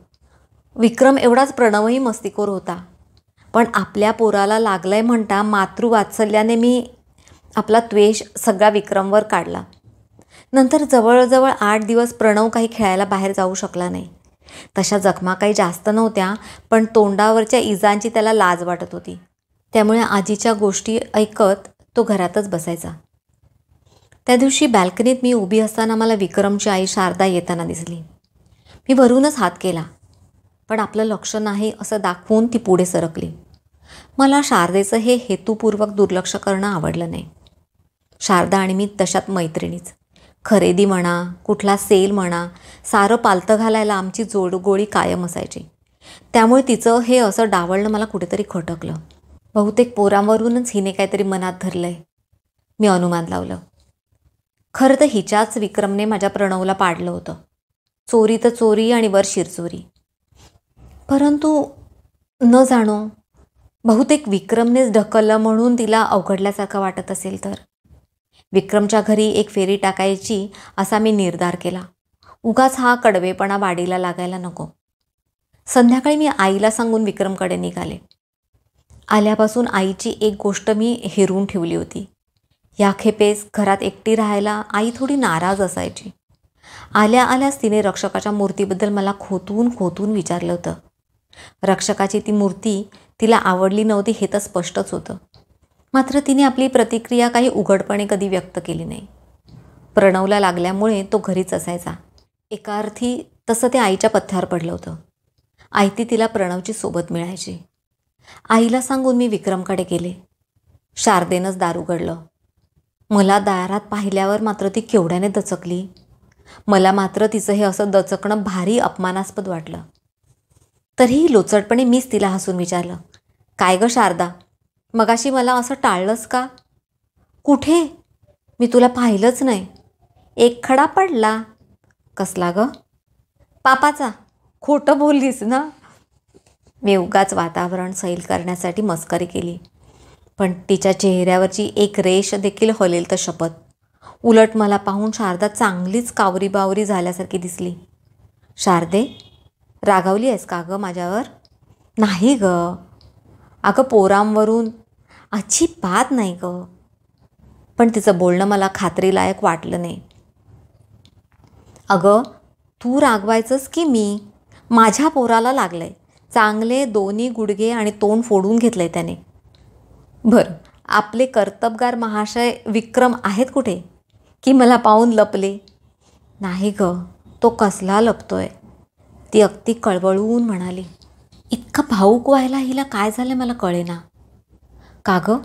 विक्रम एवढाच प्रणवही मस्तीखोर होता. पण आपल्या पोराला लागलंय म्हणता मातृवात्सल्याने मी आपला द्वेष सगळा विक्रमवर काढला. नंतर जवळजवळ 8 दिवस प्रणव काही खेळायला बाहेर जाऊ शकला नाही. तशा जखमा काही जास्त नव्हत्या, पण तोंडावरच्या इजांची त्याला लाज वाटत होती. त्यामुळे आजीच्या गोष्टी ऐकत तो घरातच बसायचा. त्या दिवशी बॅल्कनीत मी उभी असताना मला विक्रमची आई शारदा येताना दिसली. मी वरूनच हात केला, पण आपलं लक्ष नाही असं दाखवून ती पुढे सरकली. मला शारदेचं हे हेतुपूर्वक दुर्लक्ष करणं आवडलं नाही. शारदा आणि मी तशात मैत्रिणीच. खरेदी म्हणा, कुठला सेल म्हणा, सारं पालतं घालायला आमची जोडगोळी कायम असायची. त्यामुळे तिचं हे असं डावलणं मला कुठेतरी खटकलं. बहुतेक पोरांवरूनच हिने काहीतरी मनात धरलं आहे, मी अनुमान लावलं. खरं तर हिच्याच विक्रमने माझ्या प्रणवला पाडलं होतं. चोरी तर चोरी आणि वर शिरचोरी. परंतु न जाणो, बहुतेक विक्रमनेच ढकललं म्हणून तिला अवघडल्यासारखं वाटत असेल तर. विक्रमच्या घरी एक फेरी टाकायची असा मी निर्धार केला. उगाच हा कडवेपणा वाढीला लागायला नको. संध्याकाळी मी आईला सांगून विक्रमकडे निघाले. आल्यापासून आईची एक गोष्ट मी हेरून ठेवली होती. या खेपेस घरात एकटी राहायला आई थोडी नाराज असायची. आल्या आल्याच तिने रक्षकाच्या मूर्तीबद्दल मला खोतून विचारलं होतं. रक्षकाची ती मूर्ती तिला आवडली नव्हती हे तर स्पष्टच होतं. मात्र तिने आपली प्रतिक्रिया काही उघडपणे कधी व्यक्त केली नाही. प्रणवला लागल्यामुळे तो घरीच असायचा. एका अर्थी तसं ते आईच्या पथ्यावर पडलं होतं. आयती तिला प्रणवची सोबत मिळायची. आईला सांगून मी विक्रमकडे गेले. शारदेनंच दार उघडलं. मला दारात पाहिल्यावर मात्र ती केवढ्याने दचकली. मला मात्र तिचं हे असं दचकणं भारी अपमानास्पद वाटलं. तरीही लोचटपणे मीच तिला हसून विचारलं, काय गं शारदा, मगाशी मला असं टाळलंस का? कुठे? मी तुला पाहिलंच नाही. एक खडा पडला. कसला गं? पापाचा. खोटं बोललीस ना? मी उगाच वातावरण सैल करण्यासाठी मस्करी केली, पण तिच्या चेहऱ्यावरची एक रेष देखील हलेल तर शपथ. उलट मला पाहून शारदा चांगलीच कावरीबावरी झाल्यासारखी दिसली. शारदे, रागावली आहेस का गं माझ्यावर? नाही गं. अगं पोरांवरून अजिबात नाही गं. पण तिचं बोलणं मला खात्रीलायक वाटलं नाही. अगं तू रागवायचंस की मी? माझ्या पोराला लागलंय. चांगले दोन्ही गुडघे आणि तोंड फोडून घेतलंय त्याने. बरं, आपले कर्तबगार महाशय विक्रम आहेत कुठे? की मला पाहून लपले? नाही गं, तो कसला लपतोय? ती अगदी कळवळून म्हणाली. इतकं भाऊक व्हायला हिला काय झालं मला कळेना. का गं,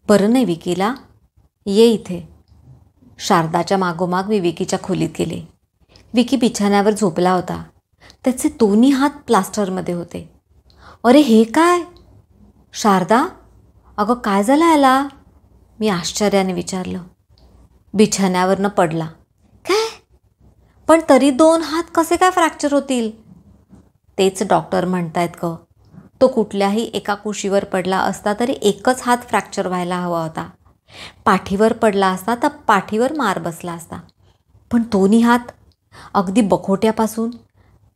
बरं नाही विकीला? ये इथे. शारदाच्या मागोमाग मी विकीच्या खोलीत गेले. विकी बिछाण्यावर झोपला होता. त्याचे दोन्ही हात प्लास्टरमध्ये होते. अरे हे काय? शारदा, अगं काय झालं याला? मी आश्चर्याने विचारलं. बिछाण्यावरनं पडला. काय? पण तरी 2 हात कसे काय फ्रॅक्चर होतील? तेच डॉक्टर म्हणतायत गं. तो कुठल्याही एका कुशीवर पडला असता तरी एकच हात फ्रॅक्चर व्हायला हवा होता. पाठीवर पडला असता तर पाठीवर मार बसला असता. पण दोन्ही हात अगदी बखोट्यापासून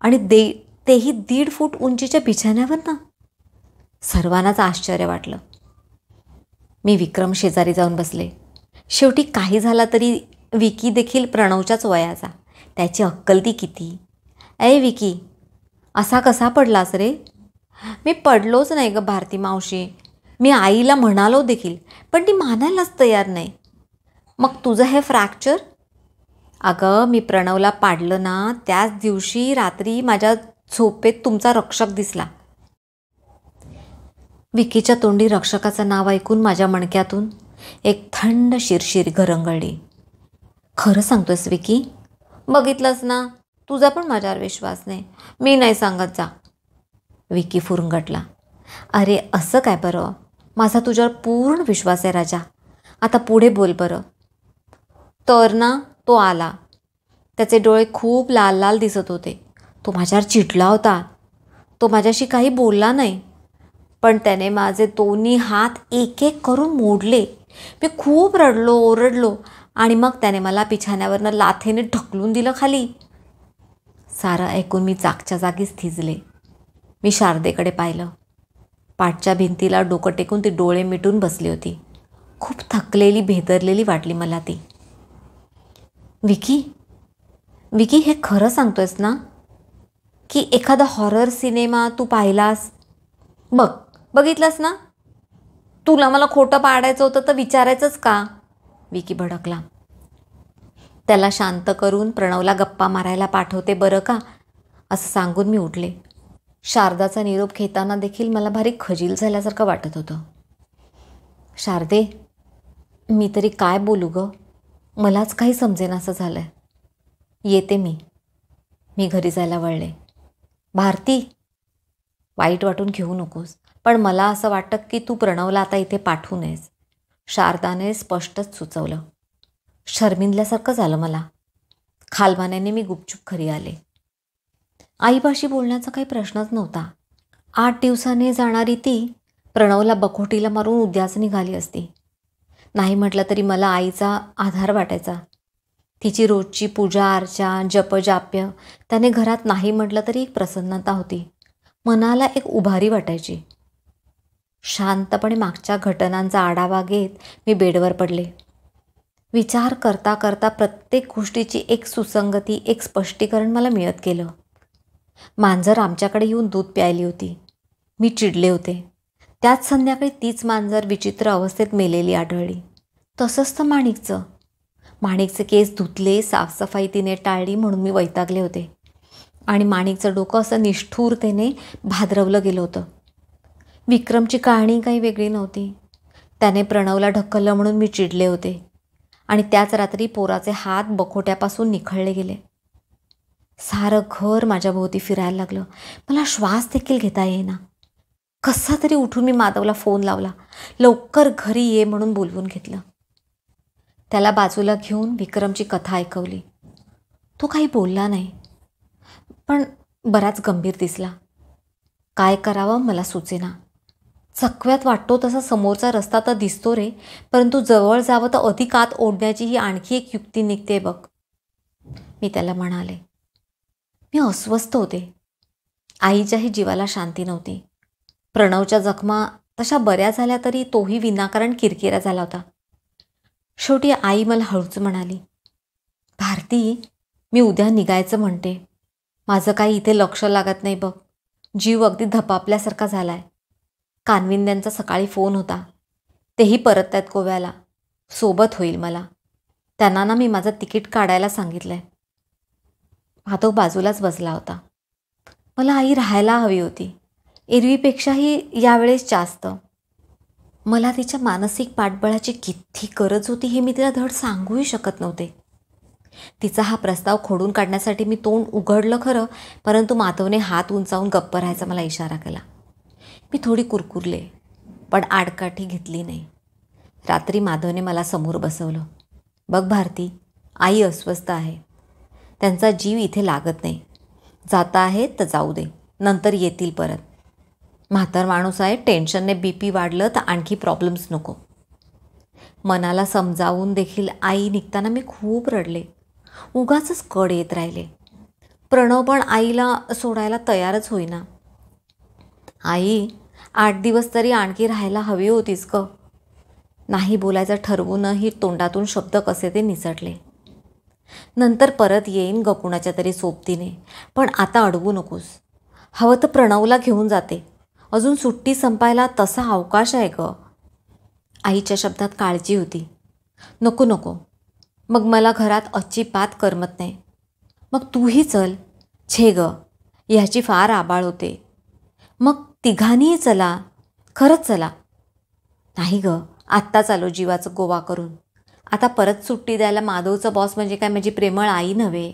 आणि तेही 1.5 फूट उंचीच्या बिछाण्यावर ना. सर्वांनाच आश्चर्य वाटलं. मी विक्रम शेजारी जाऊन बसले. शेवटी काही झाला तरी विकी देखील प्रणवच्याच वयाचा. त्याची अक्कल ती किती. ऐ विकी, असा कसा पडलास रे? मी पडलोच नाही गं भारती मावशी. मी आईला म्हणालो देखील, पण ती मानायलाच तयार नाही. मग तुझं हे फ्रॅक्चर? अगं मी प्रणवला पाडलं ना, त्याच दिवशी रात्री माझ्या झोपेत तुमचा रक्षक दिसला. विकीच्या तोंडी रक्षकाचं नाव ऐकून माझ्या मणक्यातून एक थंड शिरशीर घरंगळली. खरं सांगतोयस विकी? बघितलंस ना, तुझा पण माझ्यावर विश्वास नाही. मी नाही सांगत जा. विकी फुरंगटला. अरे असं काय बरं? माझा तुझ्यावर पूर्ण विश्वास आहे राजा. आता पुढे बोल बरं. तर ना तो आला. त्याचे डोळे खूप लाल लाल दिसत होते. तो माझ्यावर चिडला होता. तो माझ्याशी काही बोलला नाही, पण त्याने माझे दोन्ही हात एक एक करून मोडले. मी खूप रडलो ओरडलो आणि मग त्याने मला बिछाण्यावरनं लाथेने ढकलून दिलं खाली. सारं ऐकून मी जागच्या जागीच थिजले. मी शारदेकडे पाहिलं. पाठच्या भिंतीला डोकं टेकून ती डोळे मिटून बसली होती. खूप थकलेली भेदरलेली वाटली मला ती. विकी, विकी हे खरं सांगतोयस ना की एखादा हॉरर सिनेमा तू पाहिलास? बघितलास ना? तुला मला खोटं पाडायचं होतं तर विचारायचंच का? विकी भडकला. त्याला शांत करून प्रणवला गप्पा मारायला पाठवते बरं का, असं सांगून मी उठले. शारदाचा निरोप घेताना देखील मला भारी खजील झाल्यासारखं वाटत होतं. शारदे, मी तरी काय बोलू गं? मलाच काही समजेनासं झालं आहे. येते मी घरी जायला वळले. भारती, वाईट वाटून घेऊ नकोस, पण मला असं वाटतं की तू प्रणवला आता इथे पाठवू नयेस. शारदाने स्पष्टच सुचवलं. शर्मिंदल्यासारखं झालं मला. खालमान्याने मी गुपचूप घरी आले. आईपाशी बोलण्याचा काही प्रश्नच नव्हता. 8 दिवसांनी जाणारी ती प्रणवला बखोटीला मारून उद्याच निघाली असती. नाही म्हटलं तरी मला आईचा आधार वाटायचा. तिची रोजची पूजा अर्चा जपजाप्य त्याने घरात नाही म्हटलं तरी एक प्रसन्नता होती. मनाला एक उभारी वाटायची. शांतपणे मागच्या घटनांचा आढावा घेत मी बेडवर पडले. विचार करता करता प्रत्येक गोष्टीची एक सुसंगती, एक स्पष्टीकरण मला मिळत गेलं. मांजर आमच्याकडे येऊन दूध प्यायली होती. मी चिडले होते. त्याच संध्याकाळी तीच मांजर विचित्र अवस्थेत मेलेली आढळली. तसंच तर माणिकचे केस धुतले, साफसफाई तिने टाळली म्हणून मी वैतागले होते. आणि माणिकचं डोकं असं निष्ठुरतेने भादरवलं गेलं होतं. विक्रमची कहाणी काही वेगळी नव्हती. त्याने प्रणवला ढकललं म्हणून मी चिडले होते. आणि त्याच रात्री पोराचे हात बखोट्यापासून निखळले गेले. सारं घर माझ्या भोवती फिरायला लागलं. मला श्वास देखील घेता येईना. कसा तरी उठून मी माधवला फोन लावला. लवकर घरी ये म्हणून बोलवून घेतलं. त्याला बाजूला घेऊन विक्रमची कथा ऐकवली. तो काही बोलला नाही, पण बराच गंभीर दिसला. काय करावं मला सुचेना. चकव्यात वाटतो तसा समोरचा रस्ता तर दिसतो रे, परंतु जवळ जावं तर अधिक आत ओढण्याची ही आणखी एक युक्ती निघते बघ, मी त्याला म्हणाले. मी अस्वस्थ होते. आईच्याही जीवाला शांती नव्हती. प्रणवच्या जखमा तशा बऱ्या झाल्या तरी तोही विनाकारण किरकिरा झाला होता. शेवटी आई मला हळूच म्हणाली, भारती, मी उद्या निघायचं म्हणते. माझं काही इथे लक्ष लागत नाही बघ. जीव अगदी धपापल्यासारखा झालाय. कानविंद्यांचा सकाळी फोन होता. तेही परत आहेत गोव्याला. सोबत होईल मला. त्यांना ना मी माझं तिकीट काढायला सांगितलंय. माधव बाजूलाच बसला होता. मला आई राहायला हवी होती, एरवीपेक्षाही यावेळेस जास्त. मला तिच्या मानसिक पाठबळाची किती गरज होती हे मी तिला धड सांगूही शकत नव्हते. तिचा हा प्रस्ताव खोडून काढण्यासाठी मी तोंड उघडलं खरं, परंतु माधवने हात उंचावून गप्प राहायचा मला इशारा केला. मी थोडी कुरकुरले, पण आडकाठी घेतली नाही. रात्री माधवने मला समोर बसवलं. बघ भारती, आई अस्वस्थ आहे. त्यांचा जीव इथे लागत नाही. जाता आहे तर जाऊ दे, नंतर येतील परत. म्हातार माणूस आहे, टेन्शनने BP वाढलं तर आणखी प्रॉब्लेम्स नको. मनाला समजावून देखील आई निघताना मी खूप रडले. उगाचच कड येत राहिले. प्रणव पण आईला सोडायला तयारच होईना. आई, 8 दिवस तरी आणखी राहायला हवी होतीस ग. नाही बोलायचं ठरवूनही तोंडातून शब्द कसे ते निसटले. नंतर परत येईन ग कुणाच्या तरी सोबतीने, पण आता अडवू नकोस. हवं तर प्रणवला घेऊन जाते. अजून सुट्टी संपायला तसा अवकाश आहे ग. आईच्या शब्दात काळजी होती. नको नको, मग मला घरात अजिबात करमत नाही. मग तूही चल. छे ग, ह्याची फार आबाळ होते. मग तिघांनीही चला, खरंच चला. नाही ग, आत्ताच आलो जीवाचं गोवा करून. आता परत सुट्टी द्यायला माधवचं बॉस म्हणजे काय माझी प्रेमळ आई नव्हे.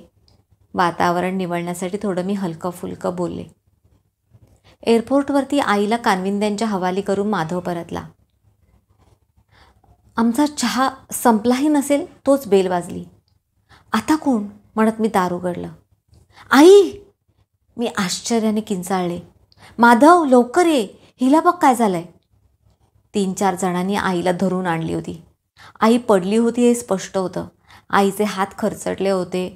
वातावरण निवळण्यासाठी थोडं मी हलकं फुलकं बोलले. एअरपोर्टवरती आईला कानविंद्यांच्या हवाली करून माधव परतला. आमचा चहा संपलाही नसेल तोच बेल वाजली. आता कोण म्हणत मी दार उघडलं. आई, मी आश्चर्याने किंचाळले. माधव, लवकर ये, हिला बघ काय झालंय. 3-4 जणांनी आईला धरून आणली होती. आई पडली होती हे स्पष्ट होतं. आईचे हात खरचटले होते,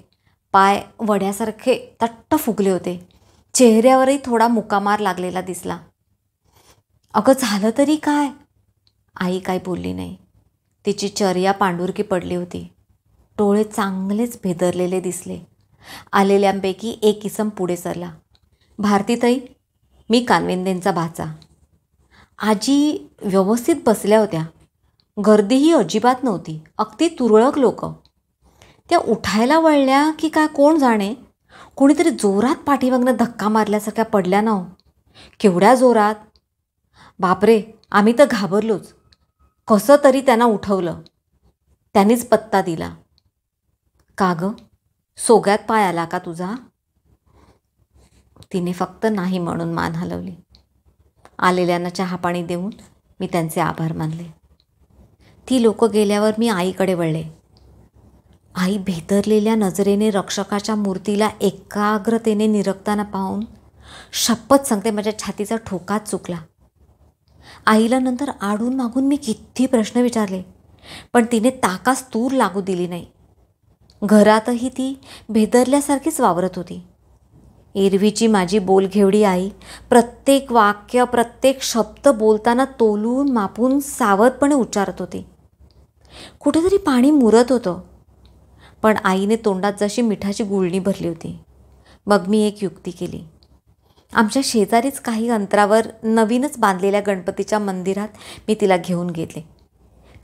पाय वड्यासारखे तट्ट फुगले होते. चेहऱ्यावरही थोडा मुकामार लागलेला दिसला. अगं झालं तरी काय? आई काय बोलली नाही. तिची चर्या पांढुरकी पडली होती. डोळे चांगलेच भेदरलेले दिसले. आलेल्यांपैकी एक इसम पुढे सरला. भारतीताई, मी कानविंदेंचा भाचा. आजी व्यवस्थित बसल्या होत्या. गर्दीही अजिबात नव्हती. अगदी तुरळक लोक. त्या उठायला वळल्या की काय कोण जाणे. कोणीतरी जोरात पाठीमागनं धक्का मारल्यासारख्या पडल्या ना. केवढ्या जोरात. बापरे, आम्ही तर घाबरलोच. कसं तरी त्यांना उठवलं. त्यांनीच पत्ता दिला. का गं, सोग्यात पाय आला का तुझा? तिने फक्त नाही म्हणून मान हलवली. आलेल्यांना चहापाणी देऊन मी त्यांचे आभार मानले. ती लोक गेल्यावर मी आईकडे वळले. आई भेदरलेल्या नजरेने रक्षकाच्या मूर्तीला एकाग्रतेने निरखताना पाहून शपथ सांगते माझ्या छातीचा ठोकाच चुकला. आईला नंतर आडून मागून मी किती प्रश्न विचारले, पण तिने ताकास तूर लागू दिली नाही. घरातही ती भेदरल्यासारखीच वावरत होती. एरवीची माझी बोलघेवडी आई प्रत्येक वाक्य, प्रत्येक शब्द बोलताना तोलून मापून सावधपणे उच्चारत होती. कुठेतरी पाणी मुरत होतं, पण आईने तोंडात जशी मिठाची गुळणी भरली होती. मग मी एक युक्ती केली. आमच्या शेजारीच काही अंतरावर नवीनच बांधलेल्या गणपतीच्या मंदिरात मी तिला घेऊन गेले.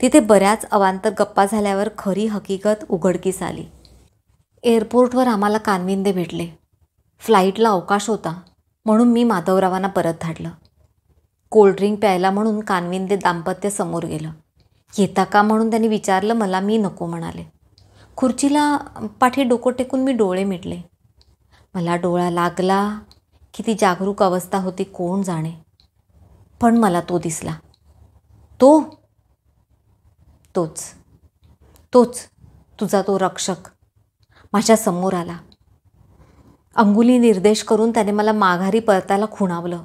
तिथे बऱ्याच अवांतर गप्पा झाल्यावर खरी हकीकत उघडकीस आली. एअरपोर्टवर आम्हाला कानविंदे भेटले. फ्लाईटला अवकाश होता म्हणून मी माधवरावांना परत धाडलं. कोल्ड्रिंक प्यायला म्हणून कानविंदे दाम्पत्य समोर गेलं. येता का म्हणून त्यांनी विचारलं मला. मी नको म्हणाले. खुर्चीला पाठी डोकं टेकून मी डोळे मिटले. मला डोळा लागला की ती जागरूक अवस्था होती कोण जाणे, पण मला तो दिसला. तोच तोच तुझा तो रक्षक माझ्या समोर आला. अंगुली निर्देश करून त्याने मला माघारी परतायला खुणावलं,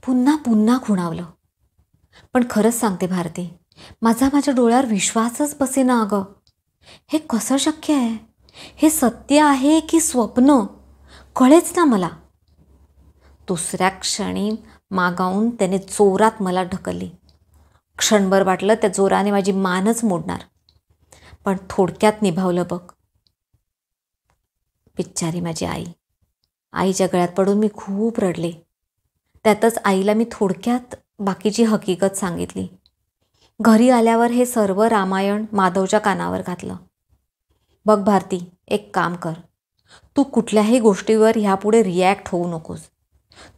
पुन्हा पुन्हा खुणावलं. पण खरंच सांगते भारती, माझ्या डोळ्यावर विश्वासच बसेना अगं. हे कसं शक्य आहे? हे सत्य आहे की स्वप्न? कळेच ना मला. दुसऱ्या क्षणी मागावून त्याने जोरात मला ढकलली. क्षणभर वाटलं त्या जोराने माझी मानच मोडणार, पण थोडक्यात निभावलं बघ. बिचारी माझी आईच्या गळ्यात पडून मी खूप रडले. त्यातच आईला मी थोडक्यात बाकीची हकीकत सांगितली. घरी आल्यावर हे सर्व रामायण माधवच्या कानावर घातलं. बघ भारती, एक काम कर, तू कुठल्याही गोष्टीवर ह्यापुढे रिॲक्ट होऊ नकोस.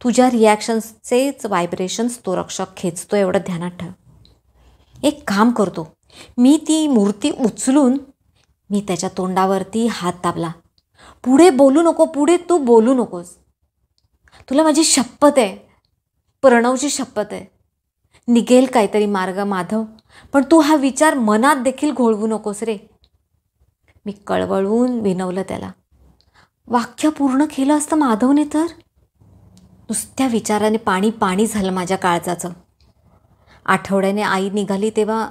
तुझ्या रिॲक्शन्सचेच व्हायब्रेशन्स तो रक्षक खेचतो, एवढं ध्यानात ठेव. एक काम करतो, मी ती मूर्ती उचलून मी त्याच्या तोंडावरती हात दाबला. पुढे बोलू नको, पुढे तू बोलू नकोस. तुला माझी शपथ आहे, प्रणवची शपथ आहे. निघेल काहीतरी मार्ग माधव, पण तू हा विचार मनात देखील घोळवू नकोस रे. मी कळवळून विनवलं त्याला. वाक्य पूर्ण केलं असतं माधवने तर. नुसत्या विचाराने पाणी पाणी झालं माझ्या काळजाचं. आठवड्याने आई निघाली तेव्हा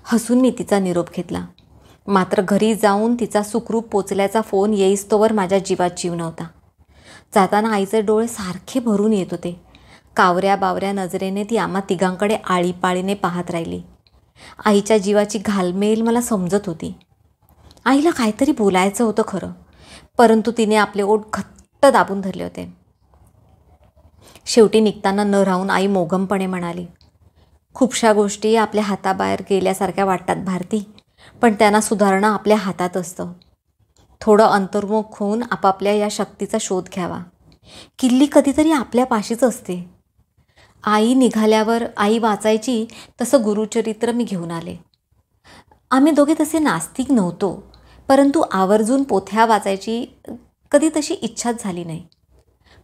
हसून मी तिचा निरोप घेतला. मात्र घरी जाऊन तिचा सुखरूप पोचल्याचा फोन येईस्तोवर माझ्या जीवात जीव नव्हता. जाताना आईचे डोळे सारखे भरून येत होते. कावऱ्या बावऱ्या नजरेने ती आम्हा तिघांकडे आळीपाळीने पाहत राहिली. आईच्या जीवाची घालमेल मला समजत होती. आईला काहीतरी बोलायचं होतं खरं, परंतु तिने आपले ओठ घट्ट दाबून धरले होते. शेवटी निघताना न राहून आई मोघमपणे म्हणाली, खूपशा गोष्टी आपल्या हाताबाहेर गेल्यासारख्या वाटतात भारती, पण त्यांना सुधारणं आपल्या हातात असतं. थोडं अंतर्मुख होऊन आपापल्या या शक्तीचा शोध घ्यावा. किल्ली कधीतरी आपल्या पाशीच असते. आई निघाल्यावर आई वाचायची तसं गुरुचरित्र मी घेऊन आले. आम्ही दोघे तसे नास्तिक नव्हतो, परंतु आवर्जून पोथ्या वाचायची कधी तशी इच्छाच झाली नाही.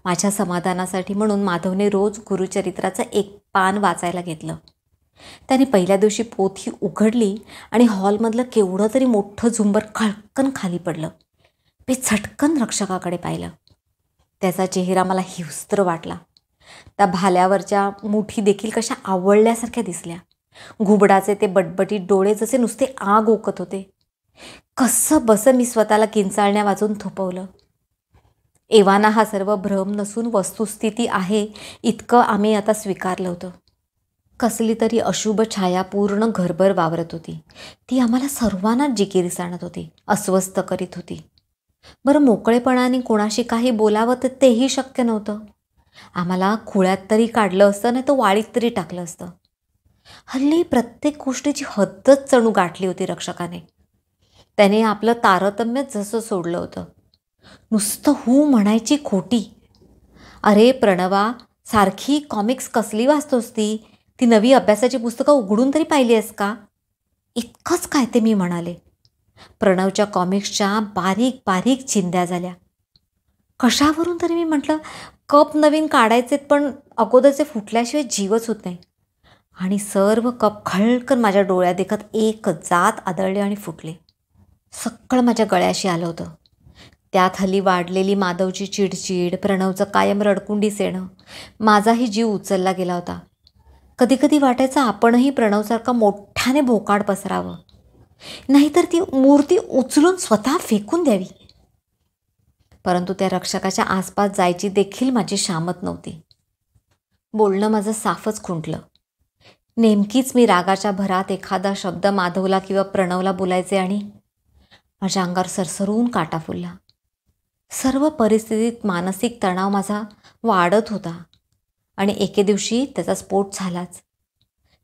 माझ्या समाधानासाठी म्हणून माधवने रोज गुरुचरित्राचं एक पान वाचायला घेतलं. त्याने पहिल्या दिवशी पोथी उघडली आणि हॉलमधलं केवढं तरी मोठं झुंबर खळकन खाली पडलं. मी झटकन रक्षकाकडे पाहिलं. त्याचा चेहरा मला हिंस्त्र वाटला. त्या भाल्यावरच्या मुठी देखील कशा आवळल्यासारख्या दिसल्या. घुबडाचे ते बटबटीत डोळे जसे नुसते आग ओकत होते. कसं बसं मी स्वतःला किंचाळण्या वाजून थोपवलं. एव्हाना हा सर्व भ्रम नसून वस्तुस्थिती आहे इतकं आम्ही आता स्वीकारलं होतं. कसली तरी अशुभ छाया पूर्ण घरभर वावरत होती. ती आम्हाला सर्वांना जिकिरीस आणत होती, अस्वस्थ करीत होती. बरं, मोकळेपणाने कोणाशी काही बोलावं तर तेही शक्य नव्हतं. आम्हाला खुळ्यात तरी काढलं असतं, नाही तर वाळीत तरी टाकलं असतं. हल्ली प्रत्येक गोष्टीची हद्दच जणू गाठली होती रक्षकाने. त्याने आपलं तारतम्यच जसं सोडलं होतं. नुसतं हू म्हणायची खोटी. अरे प्रणवा, सारखी कॉमिक्स कसली वाचतोस? ती नवी अभ्यासाची पुस्तकं उघडून तरी पाहिली आहेस का? इतकंच काय ते मी म्हणाले. प्रणवच्या कॉमिक्सच्या बारीक बारीक चिंध्या झाल्या. कशावरून तरी मी म्हटलं, कप नवीन काढायचेत, पण अगोदरचे फुटल्याशिवाय जीवच होत नाही. आणि सर्व कप खळकन माझ्या डोळ्यात देखत एक जात आदळले आणि फुटले. सगळं माझ्या गळ्याशी आलं होतं. त्यात हल्ली वाढलेली माधवची चिडचिड, प्रणवचं कायम रडकुंडी दिसेणं, माझाही जीव उचलला गेला होता. कधी कधी वाटायचं आपणही प्रणवसारखा मोठ्याने भोकाड पसरावं, नाहीतर ती मूर्ती उचलून स्वतः फेकून द्यावी. परंतु त्या रक्षकाच्या आसपास जायची देखील माझी शामत नव्हती. बोलणं माझं साफच खुंटलं. नेमकीच मी रागाच्या भरात एखादा शब्द माधवला किंवा प्रणवला बोलायचे आणि माझ्या अंगावर सरसरून काटा फुलला. सर्व परिस्थितीत मानसिक तणाव माझा वाढत होता आणि एके दिवशी त्याचा स्फोट झालाच.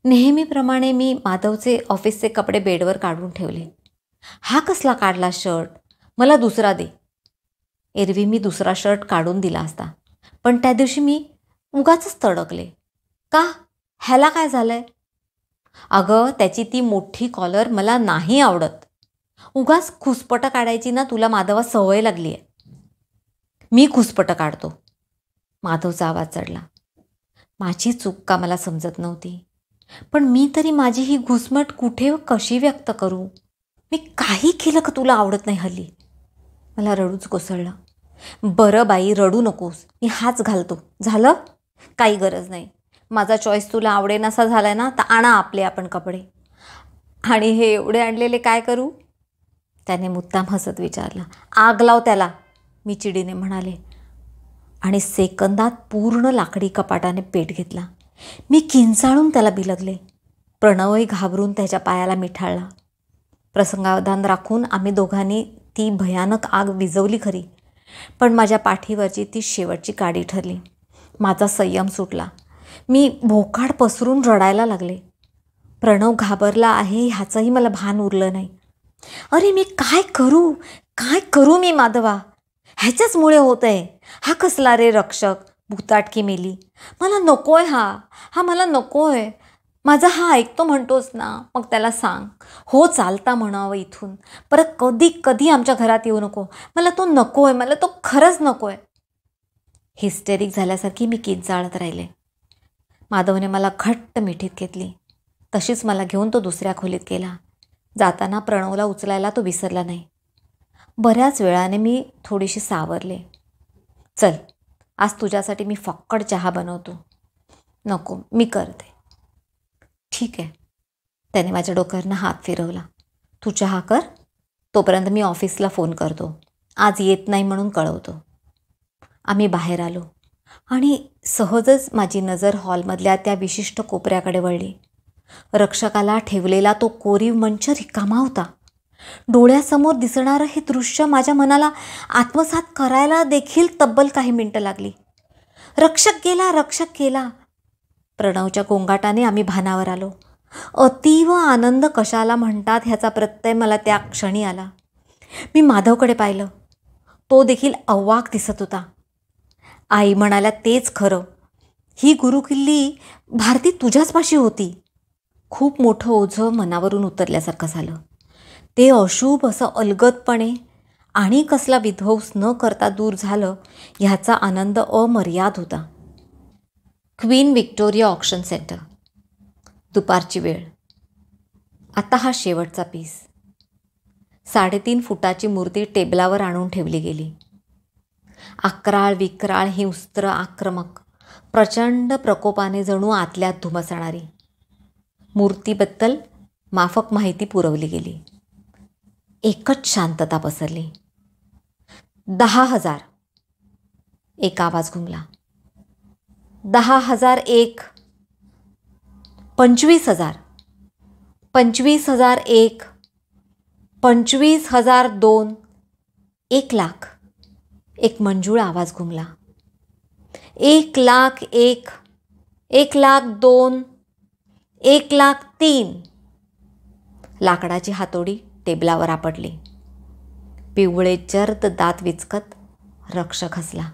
नेहमीप्रमाणे मी माधवचे ऑफिसचे कपडे बेडवर काढून ठेवले. हा कसला काढला शर्ट? मला दुसरा दे. एरवी मी दुसरा शर्ट काढून दिला असता, पण त्या दिवशी मी उगाचच तडकले. का? ह्याला काय झालंय? अगं, त्याची ती मोठी कॉलर मला नाही आवडत. उगाच खुसपटं काढायची ना तुला माधवा सवय लागली आहे. मी घुसपटं काढतो. माधवचा आवाज चढला. माझी चूक का मला समजत नव्हती, पण मी तरी माझी ही घुसमट कुठे व कशी व्यक्त करू? मी काही केलं का तुला आवडत नाही हल्ली? मला रडूच कोसळलं. बरं बाई, रडू नकोस, मी हाच घालतो. झालं? काही गरज नाही. माझा चॉईस तुला आवडेनासा झालाय ना, तर आणा आपले आपण कपडे. आणि हे एवढे आणलेले काय करू? त्याने मुद्दाम हसत विचारलं. आग लाव त्याला, मी चिडीने म्हणाले. आणि सेकंदात पूर्ण लाकडी कपाटाने पेट घेतला. मी किंचाळून त्याला बिलगले. प्रणवही घाबरून त्याच्या पायाला मिठाळला. प्रसंगावधान राखून आम्ही दोघांनी ती भयानक आग विझवली खरी, पण माझ्या पाठीवरची ती शेवटची काडी ठरली. माझा संयम सुटला. मी भोकाड पसरून रडायला लागले. प्रणव घाबरला आहे ह्याचंही मला भान उरलं नाही. अरे मी काय करू मी माधवा? ह्याच्याचमुळे होत आहे. हा कसला रे रक्षक, भुताटकी मेली. मला नकोय हा मला नकोय. माझा हा ऐकतो म्हणतोस ना, मग त्याला सांग हो चालता म्हणावं इथून. परत कधी आमच्या घरात येऊ नको. मला तो नकोय, मला तो खरंच नकोय. हिस्टेरिक झाल्यासारखी मी किंचाळत राहिले. माधवने मला घट्ट मिठीत घेतली. तशीच मला घेऊन तो दुसऱ्या खोलीत गेला. जाताना प्रणवला उचलायला तो विसरला नाही. बऱ्याच वेळाने मी थोडीशी सावरले. चल, आज तुझ्यासाठी मी फक्कड चहा बनवतो. नको, मी करते. ठीक आहे. त्याने माझ्या डोक्यावरनं हात फिरवला. तू चहा कर, तोपर्यंत मी ऑफिसला फोन करतो. आज येत नाही म्हणून कळवतो. आम्ही बाहेर आलो आणि सहजच माझी नजर हॉलमधल्या त्या विशिष्ट कोपऱ्याकडे वळली. रक्षकाला ठेवलेला तो कोरीव मंच रिकामा होता. डोळ्यासमोर दिसणारं हे दृश्य माझ्या मनाला आत्मसात करायला देखील तब्बल काही मिनिटं लागली. रक्षक गेला. प्रणवच्या गोंगाटाने आम्ही भानावर आलो. अतीव आनंद कशाला म्हणतात ह्याचा प्रत्यय मला त्या क्षणी आला. मी माधवकडे पाहिलं. तो देखील अवाक दिसत होता. आई म्हणाल्या तेच खरं. ही गुरुकिल्ली भारती तुझ्याच पाशी होती. खूप मोठं ओझं मनावरून उतरल्यासारखं झालं. ते अशुभ असं अलगदपणे आणि कसला विध्वंस न करता दूर झालं ह्याचा आनंद अमर्याद होता. Queen Victoria auction centre. दुपारची वेळ. आता हा शेवटचा पीस. 3.5 फुटाची मूर्ती टेबलावर आणून ठेवली गेली. अक्राळ विक्राळ हिंस्त्र आक्रमक प्रचंड प्रकोपाने जणू आतल्यात धुमसणारी. मूर्तीबद्दल माफक माहिती पुरवली गेली. एकच शांतता पसरली. 10,000. एक आवाज घुमला. 10,001. 25,000. 25,001. 25,002. 1,00,000. एक मंजूळ आवाज घुमला. 1,00,001. 1,00,002. 1,00,003. लाकडाची हातोडी टेबलावर आपटली. पिवळे जर्द दात विचकत रक्षक हसला.